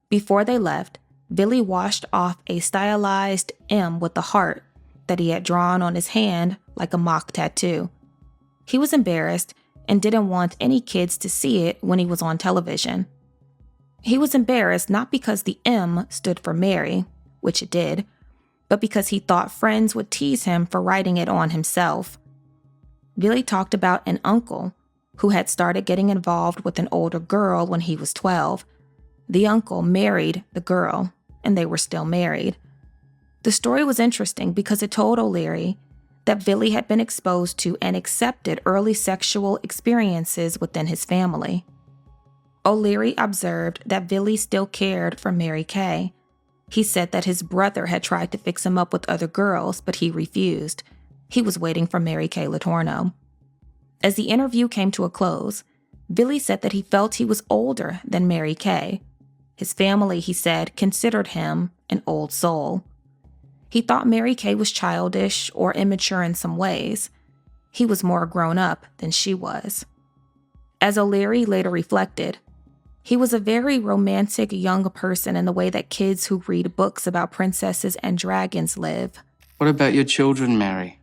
Before they left, Vili washed off a stylized M with a heart that he had drawn on his hand like a mock tattoo. He was embarrassed and didn't want any kids to see it when he was on television. He was embarrassed not because the M stood for Mary, which it did, but because he thought friends would tease him for writing it on himself." Vili talked about an uncle who had started getting involved with an older girl when he was 12. The uncle married the girl, and they were still married. The story was interesting because it told O'Leary that Vili had been exposed to and accepted early sexual experiences within his family. O'Leary observed that Vili still cared for Mary Kay. He said that his brother had tried to fix him up with other girls, but he refused. He was waiting for Mary Kay Letourneau. As the interview came to a close, Vili said that he felt he was older than Mary Kay. His family, he said, considered him an old soul. He thought Mary Kay was childish or immature in some ways. He was more grown up than she was. As O'Leary later reflected, he was a very romantic young person in the way that kids who read books about princesses and dragons live. What about your children, Mary?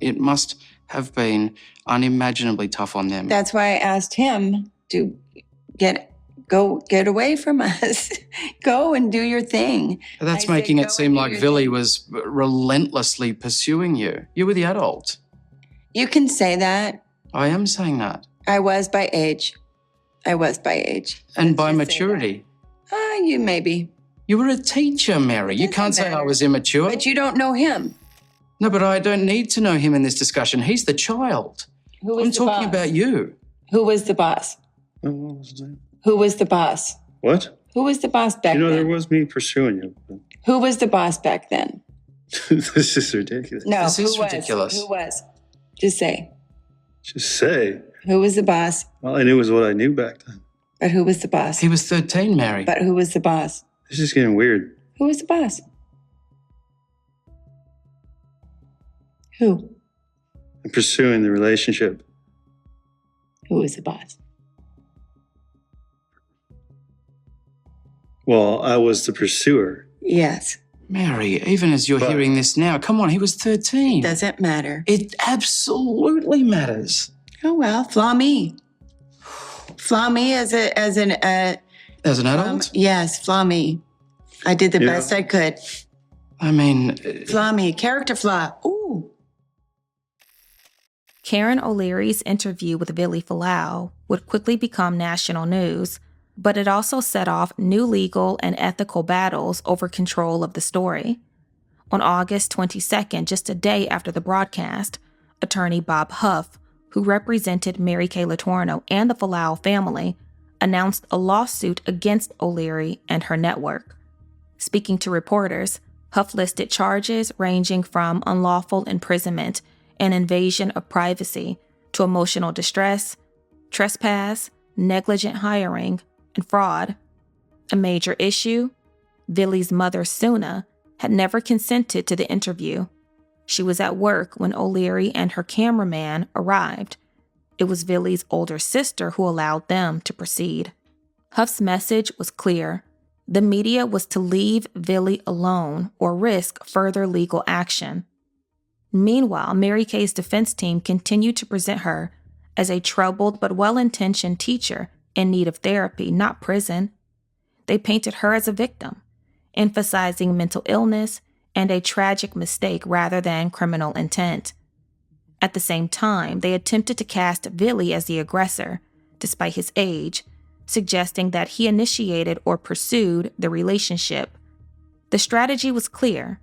It must have been unimaginably tough on them. That's why I asked him to go get away from us. Go and do your thing. That's making it seem like Vili was relentlessly pursuing you. You were the adult. You can say that, I am saying that. I was by age. And Let's by just say maturity. that. You maybe. You were a teacher, Mary. You can't say I was immature. But you don't know him. No, but I don't need to know him in this discussion. He's the child. Who was I'm the talking boss? about you. Who was the boss? What was that? Who was the boss? What? Who was the boss back then? There was me pursuing you. Who was the boss back then? This is ridiculous. No, This who is was? ridiculous. Who was? Just say. Just say. Who was the boss? All I knew was what I knew back then. But who was the boss? He was 13, Mary. But who was the boss? This is getting weird. Who was the boss? Who? I'm pursuing the relationship. Who was the boss? Well, I was the pursuer. Yes. Mary, even as you're hearing this now, come on, he was 13. Doesn't matter. It absolutely matters. Oh, well, flaw me. Flaw me as an adult? Yes, flaw me. I did the best I could. I mean... Flaw me. Character flaw. Ooh. Karen O'Leary's interview with Vili Falau would quickly become national news, but it also set off new legal and ethical battles over control of the story. On August 22nd, just a day after the broadcast, attorney Bob Huff, who represented Mary Kay Letourneau and the Falau family, announced a lawsuit against O'Leary and her network. Speaking to reporters, Huff listed charges ranging from unlawful imprisonment and invasion of privacy to emotional distress, trespass, negligent hiring, and fraud. A major issue, Vili's mother, Suna, had never consented to the interview. She was at work when O'Leary and her cameraman arrived. It was Vili's older sister who allowed them to proceed. Huff's message was clear. The media was to leave Vili alone or risk further legal action. Meanwhile, Mary Kay's defense team continued to present her as a troubled but well-intentioned teacher in need of therapy, not prison. They painted her as a victim, emphasizing mental illness and a tragic mistake rather than criminal intent. At the same time, they attempted to cast Vili as the aggressor, despite his age, suggesting that he initiated or pursued the relationship. The strategy was clear.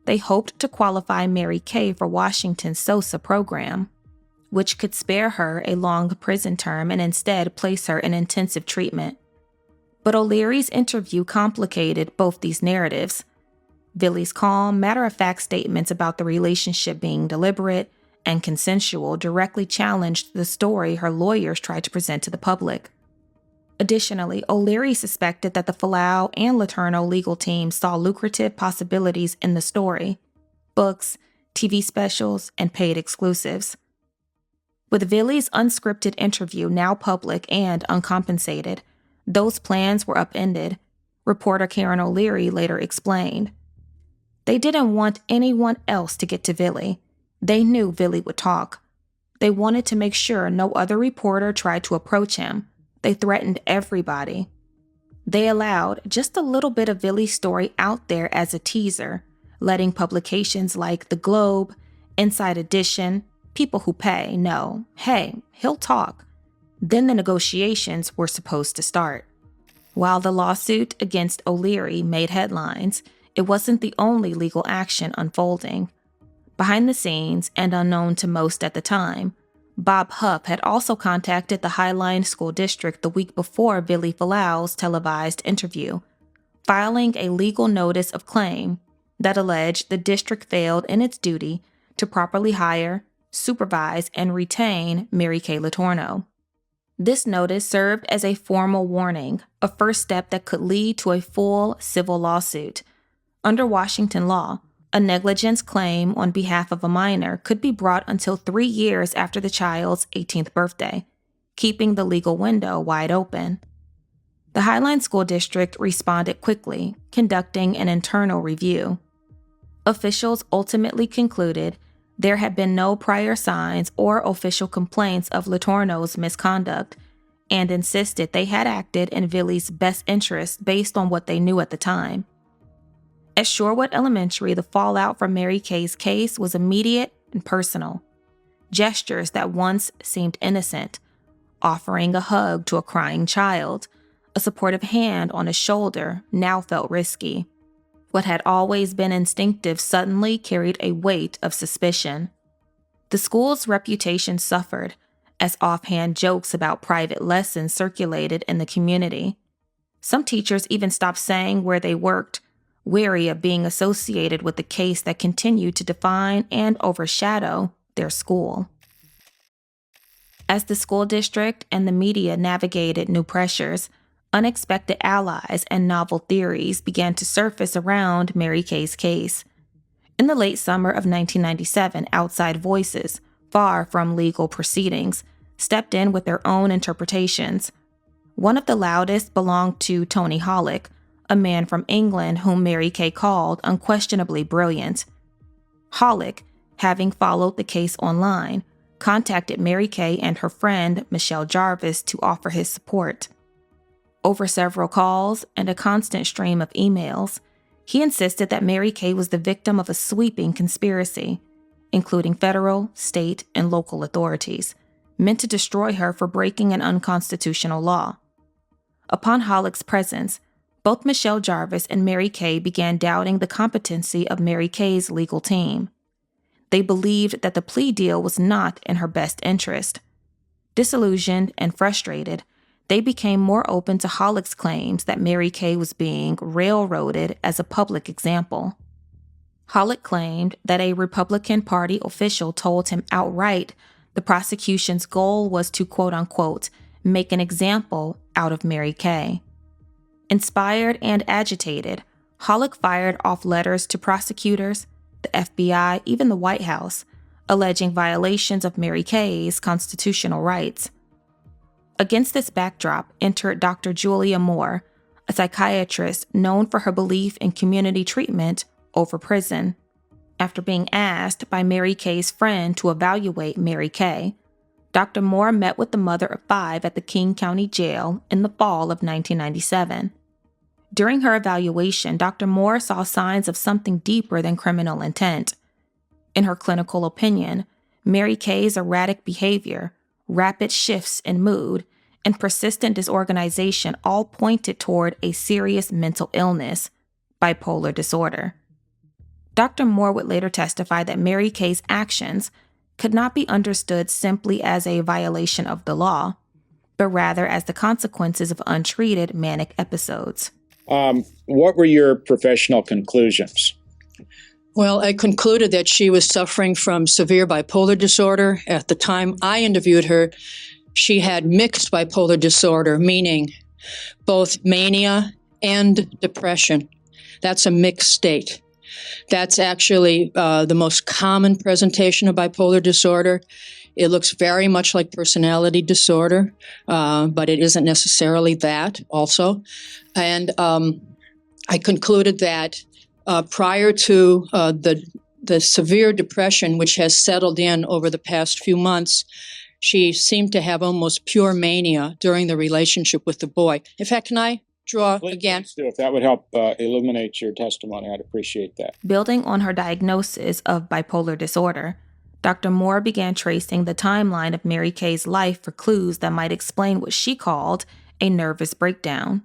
They hoped to qualify Mary Kay for Washington's SOSA program, which could spare her a long prison term and instead place her in intensive treatment. But O'Leary's interview complicated both these narratives. Vili's calm, matter-of-fact statements about the relationship being deliberate and consensual directly challenged the story her lawyers tried to present to the public. Additionally, O'Leary suspected that the Falau and Letourneau legal teams saw lucrative possibilities in the story: books, TV specials, and paid exclusives. With Vili's unscripted interview now public and uncompensated, those plans were upended, reporter Karen O'Leary later explained. They didn't want anyone else to get to Vili. They knew Vili would talk. They wanted to make sure no other reporter tried to approach him. They threatened everybody. They allowed just a little bit of Vili's story out there as a teaser, letting publications like The Globe, Inside Edition, people who pay know, hey, he'll talk. Then the negotiations were supposed to start. While the lawsuit against O'Leary made headlines, it wasn't the only legal action unfolding. Behind the scenes, and unknown to most at the time, Bob Huff had also contacted the Highline School District the week before Vili Falau's televised interview, filing a legal notice of claim that alleged the district failed in its duty to properly hire, supervise, and retain Mary Kay Letourneau. This notice served as a formal warning, a first step that could lead to a full civil lawsuit. Under Washington law, a negligence claim on behalf of a minor could be brought until 3 years after the child's 18th birthday, keeping the legal window wide open. The Highline School District responded quickly, conducting an internal review. Officials ultimately concluded there had been no prior signs or official complaints of Letourneau's misconduct, and insisted they had acted in Vili's best interest based on what they knew at the time. At Shorewood Elementary, the fallout from Mary Kay's case was immediate and personal. gestures that once seemed innocent, offering a hug to a crying child, a supportive hand on his shoulder now felt risky. What had always been instinctive suddenly carried a weight of suspicion. The school's reputation suffered as offhand jokes about private lessons circulated in the community. Some teachers even stopped saying where they worked, wary of being associated with the case that continued to define and overshadow their school. As the school district and the media navigated new pressures, unexpected allies and novel theories began to surface around Mary Kay's case. In the late summer of 1997, outside voices, far from legal proceedings, stepped in with their own interpretations. One of the loudest belonged to Tony Hollick, a man from England whom Mary Kay called unquestionably brilliant. Hollick, having followed the case online, contacted Mary Kay and her friend Michelle Jarvis to offer his support. Over several calls and a constant stream of emails, he insisted that Mary Kay was the victim of a sweeping conspiracy, including federal, state, and local authorities, meant to destroy her for breaking an unconstitutional law. Upon Hollick's presence, both Michelle Jarvis and Mary Kay began doubting the competency of Mary Kay's legal team. They believed that the plea deal was not in her best interest. Disillusioned and frustrated, they became more open to Hollick's claims that Mary Kay was being railroaded as a public example. Hollick claimed that a Republican Party official told him outright the prosecution's goal was to, quote-unquote, make an example out of Mary Kay. Inspired and agitated, Hollick fired off letters to prosecutors, the FBI, even the White House, alleging violations of Mary Kay's constitutional rights. Against this backdrop entered Dr. Julia Moore, a psychiatrist known for her belief in community treatment over prison. After being asked by Mary Kay's friend to evaluate Mary Kay, Dr. Moore met with the mother of 5 at the King County Jail in the fall of 1997. During her evaluation, Dr. Moore saw signs of something deeper than criminal intent. In her clinical opinion, Mary Kay's erratic behavior, rapid shifts in mood, and persistent disorganization all pointed toward a serious mental illness, bipolar disorder. Dr. Moore would later testify that Mary Kay's actions could not be understood simply as a violation of the law, but rather as the consequences of untreated manic episodes. What were your professional conclusions? Well, I concluded that she was suffering from severe bipolar disorder. At the time I interviewed her, she had mixed bipolar disorder, meaning both mania and depression. That's a mixed state. That's actually the most common presentation of bipolar disorder. It looks very much like personality disorder, but it isn't necessarily that also. And I concluded that prior to the severe depression, which has settled in over the past few months, she seemed to have almost pure mania during the relationship with the boy. In fact, can I draw again? Please do. If that would help illuminate your testimony, I'd appreciate that. Building on her diagnosis of bipolar disorder, Dr. Moore began tracing the timeline of Mary Kay's life for clues that might explain what she called a nervous breakdown.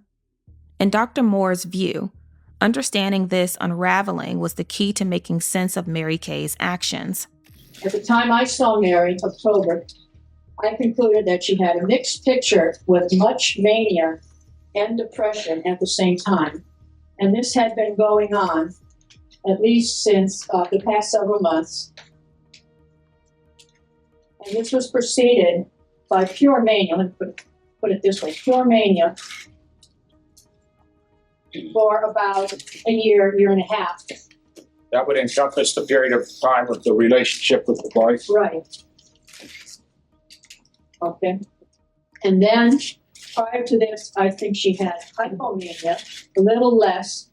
In Dr. Moore's view, understanding this unraveling was the key to making sense of Mary Kay's actions. At the time I saw Mary, October, I concluded that she had a mixed picture with much mania and depression at the same time. And this had been going on at least since the past several months. And this was preceded by pure mania. Let me put it this way, pure mania for about a year, year and a half. That would encompass the period of time of the relationship with the boy? Right. Okay. And then prior to this, I think she had hypomania, a little less.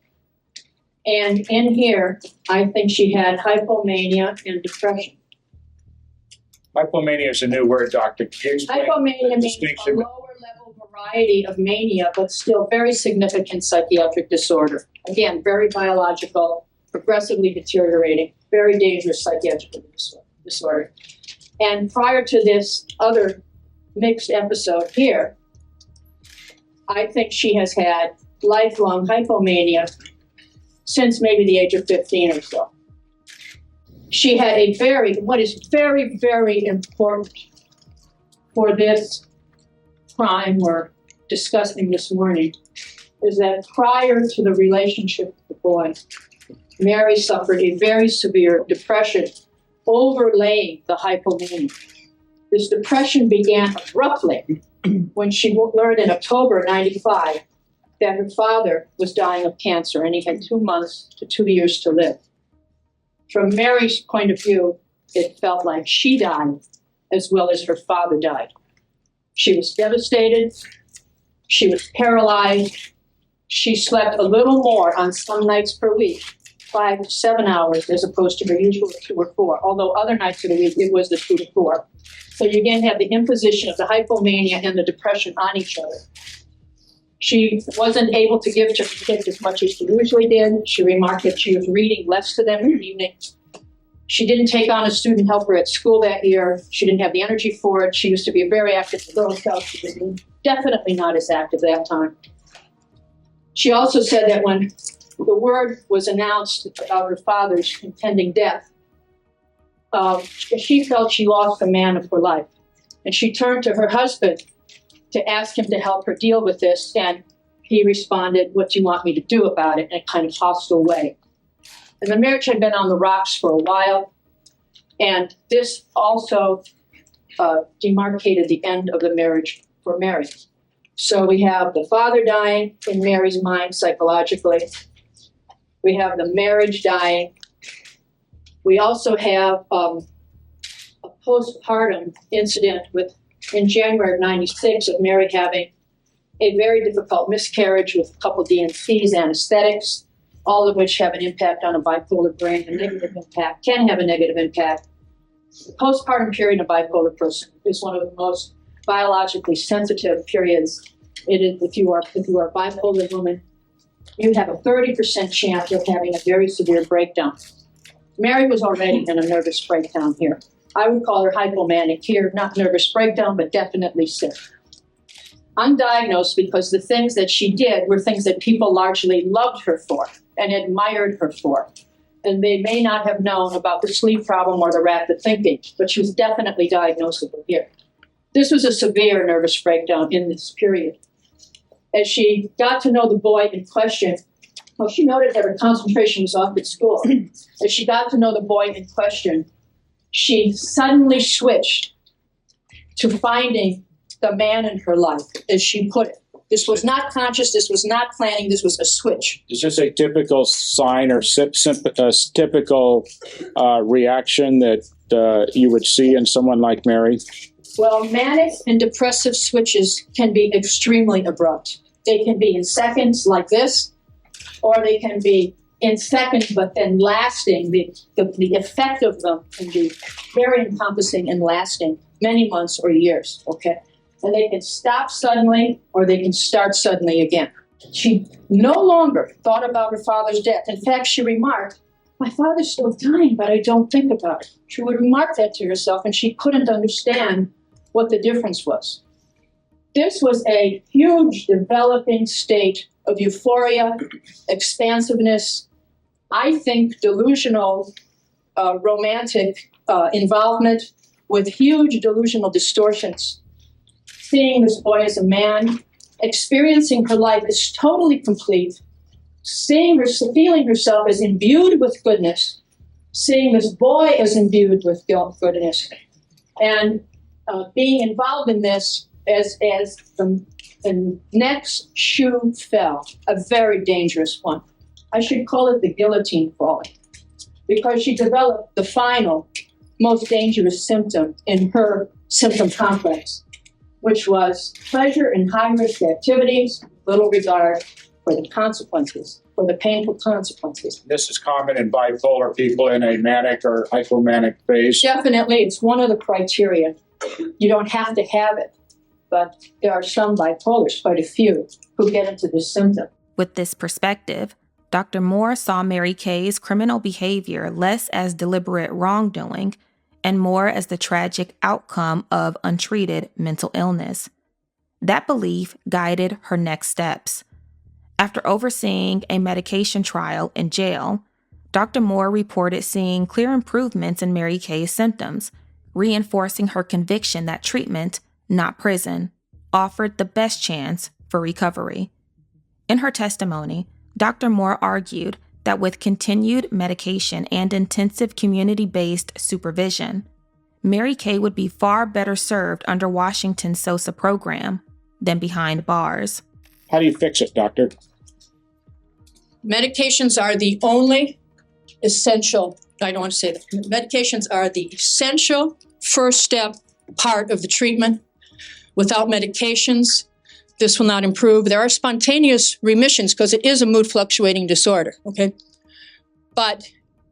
And in here, I think she had hypomania and depression. Hypomania is a new word, Doctor. Hypomania means a lower level variety of mania, but still very significant psychiatric disorder. Again, very biological, progressively deteriorating, very dangerous psychiatric disorder. And prior to this other mixed episode here, I think she has had lifelong hypomania since maybe the age of 15 or so. She had what is very, very important for this crime we're discussing this morning is that prior to the relationship with the boy, Mary suffered a very severe depression overlaying the hypomania. This depression began abruptly when she learned in October 95 that her father was dying of cancer and he had 2 months to 2 years to live. From Mary's point of view, it felt like she died as well as her father died. She was devastated. She was paralyzed. She slept a little more on some nights per week, 5 to 7 hours, as opposed to her usual 2 or 4, although other nights of the week it was the 2 to 4. So you again have the imposition of the hypomania and the depression on each other. She wasn't able to give to her kids as much as she usually did. She remarked that she was reading less to them in the evening. She didn't take on a student helper at school that year. She didn't have the energy for it. She used to be a very active Girl Scout. She was definitely not as active that time. She also said that when the word was announced about her father's impending death, she felt she lost the man of her life. And she turned to her husband to ask him to help her deal with this. And he responded, "What do you want me to do about it?" in a kind of hostile way. And the marriage had been on the rocks for a while. And this also demarcated the end of the marriage for Mary. So we have the father dying in Mary's mind psychologically. We have the marriage dying. We also have a postpartum incident in January of 96 of Mary having a very difficult miscarriage with a couple DNCs, anesthetics, all of which have an impact on a bipolar brain, a negative impact, can have a negative impact. The postpartum period in a bipolar person is one of the most biologically sensitive periods. It is, if you are a bipolar woman, you have a 30% chance of having a very severe breakdown. Mary was already in a nervous breakdown here. I would call her hypomanic here, not nervous breakdown, but definitely sick. Undiagnosed because the things that she did were things that people largely loved her for and admired her for. And they may not have known about the sleep problem or the rapid thinking, but she was definitely diagnosable here. This was a severe nervous breakdown in this period. As she got to know the boy in question, well, she noted that her concentration was off at school. As she got to know the boy in question, she suddenly switched to finding the man in her life, as she put it. This was not conscious, this was not planning, this was a switch. Is this a typical sign or typical reaction that you would see in someone like Mary? Well, manic and depressive switches can be extremely abrupt. They can be in seconds like this, or they can be in seconds, but then lasting. The effect of them can be very encompassing and lasting many months or years, okay? And they can stop suddenly, or they can start suddenly again. She no longer thought about her father's death. In fact, she remarked, "My father's still dying, but I don't think about it." She would remark that to herself, and she couldn't understand what the difference was. This was a huge developing state of euphoria, expansiveness, I think delusional, romantic involvement with huge delusional distortions. Seeing this boy as a man, experiencing her life as totally complete, feeling herself as imbued with goodness, seeing this boy as imbued with goodness, and being involved in this as the next shoe fell, a very dangerous one. I should call it the guillotine falling, because she developed the final, most dangerous symptom in her symptom complex, which was pleasure in high-risk activities, little regard for the consequences, for the painful consequences. This is common in bipolar people in a manic or hypomanic phase. Definitely, it's one of the criteria. You don't have to have it, but there are some bipolars, quite a few, who get into this symptom. With this perspective, Dr. Moore saw Mary Kay's criminal behavior less as deliberate wrongdoing and more as the tragic outcome of untreated mental illness. That belief guided her next steps. After overseeing a medication trial in jail, Dr. Moore reported seeing clear improvements in Mary Kay's symptoms, reinforcing her conviction that treatment, not prison, offered the best chance for recovery. In her testimony, Dr. Moore argued that with continued medication and intensive community-based supervision, Mary Kay would be far better served under Washington's SOSA program than behind bars. How do you fix it, doctor? Medications are the only essential, I don't want to say that. Medications are the essential first step part of the treatment. Without medications, this will not improve. There are spontaneous remissions because it is a mood fluctuating disorder, okay? But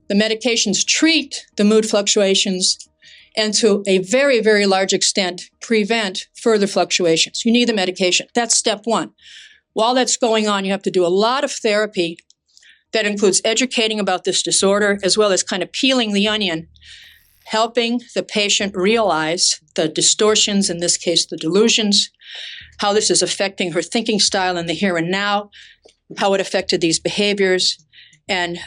the medications treat the mood fluctuations and to a very, very large extent prevent further fluctuations. You need the medication. That's step one. While that's going on, you have to do a lot of therapy that includes educating about this disorder as well as kind of peeling the onion, helping the patient realize the distortions, in this case, the delusions, how this is affecting her thinking style in the here and now, how it affected these behaviors, and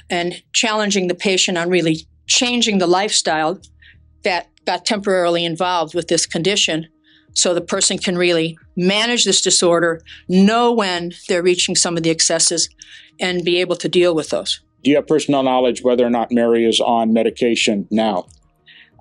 challenging the patient on really changing the lifestyle that got temporarily involved with this condition so the person can really manage this disorder, know when they're reaching some of the excesses, and be able to deal with those. Do you have personal knowledge whether or not Mary is on medication now?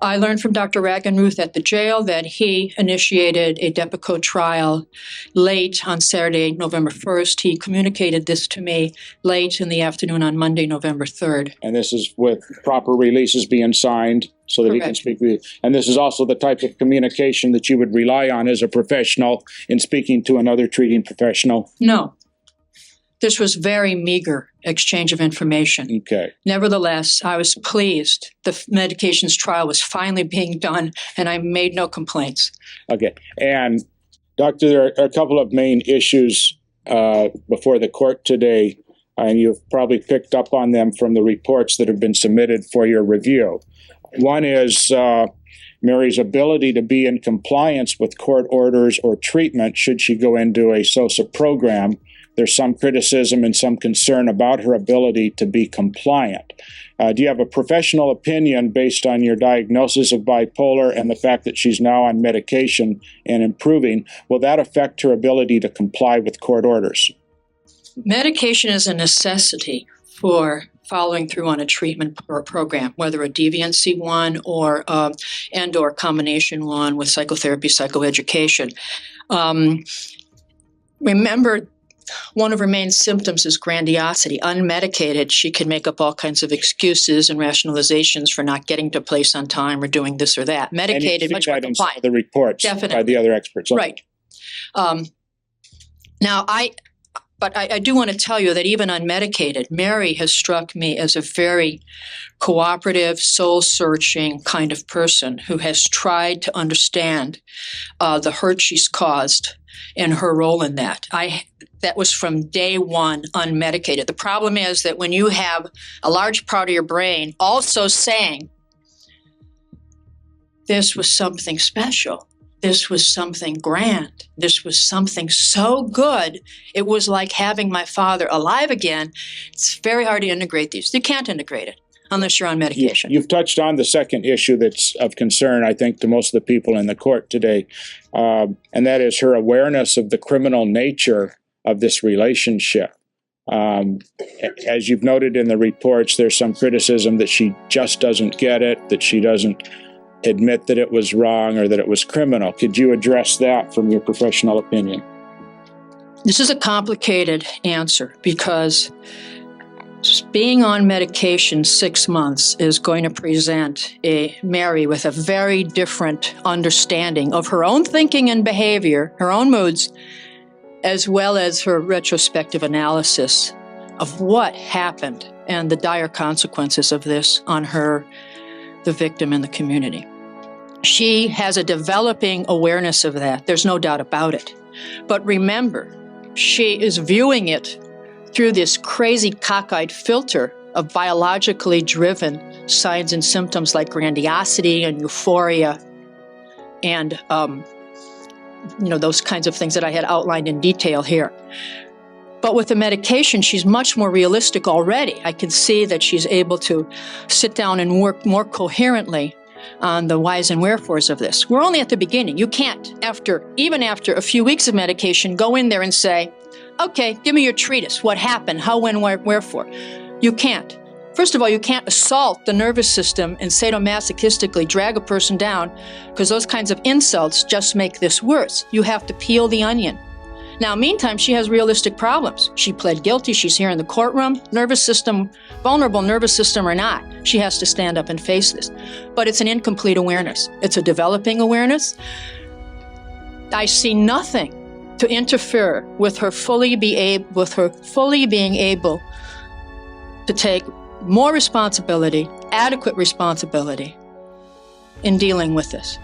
I learned from Dr. Ragenruth at the jail that he initiated a Depakote trial late on Saturday, November 1st. He communicated this to me late in the afternoon on Monday, November 3rd. And this is with proper releases being signed so that he can speak with you. And this is also the type of communication that you would rely on as a professional in speaking to another treating professional? No. This was very meager exchange of information. Okay. Nevertheless, I was pleased. The medications trial was finally being done, and I made no complaints. Okay. And, Doctor, there are a couple of main issues before the court today, and you've probably picked up on them from the reports that have been submitted for your review. One is Mary's ability to be in compliance with court orders or treatment should she go into a SOSA program. There's some criticism and some concern about her ability to be compliant. Do you have a professional opinion based on your diagnosis of bipolar and the fact that she's now on medication and improving? Will that affect her ability to comply with court orders? Medication is a necessity for following through on a treatment program, whether a deviancy one or and/or combination one with psychotherapy, psychoeducation. Remember, one of her main symptoms is grandiosity. Unmedicated, she can make up all kinds of excuses and rationalizations for not getting to a place on time or doing this or that. Medicated, much more compliant. The reports Definitely. By the other experts. Okay. Right. Now, I do want to tell you that even unmedicated, Mary has struck me as a very cooperative, soul-searching kind of person who has tried to understand the hurt she's caused and her role in that. That was from day one, unmedicated. The problem is that when you have a large part of your brain also saying, this was something special, this was something grand, this was something so good, it was like having my father alive again, it's very hard to integrate these. You can't integrate it unless you're on medication. You've touched on the second issue that's of concern, I think, to most of the people in the court today, and that is her awareness of the criminal nature of this relationship. As you've noted in the reports, there's some criticism that she just doesn't get it, that she doesn't admit that it was wrong or that it was criminal. Could you address that from your professional opinion? This is a complicated answer because being on medication 6 months is going to present Mary with a very different understanding of her own thinking and behavior, her own moods, as well as her retrospective analysis of what happened and the dire consequences of this on her, the victim, and the community. She has a developing awareness of that. There's no doubt about it. But remember, she is viewing it through this crazy cockeyed filter of biologically driven signs and symptoms like grandiosity and euphoria and, those kinds of things that I had outlined in detail here. But with the medication, she's much more realistic already. I can see that she's able to sit down and work more coherently on the whys and wherefores of this. We're only at the beginning. You can't, even after a few weeks of medication, go in there and say, okay, give me your treatise. What happened? How, when, where, wherefore? You can't. First of all, you can't assault the nervous system and sadomasochistically drag a person down, because those kinds of insults just make this worse. You have to peel the onion. Now, meantime, she has realistic problems. She pled guilty. She's here in the courtroom. Nervous system, vulnerable nervous system or not, she has to stand up and face this. But it's an incomplete awareness. It's a developing awareness. I see nothing to interfere with her fully being able to take more responsibility, adequate responsibility in dealing with this.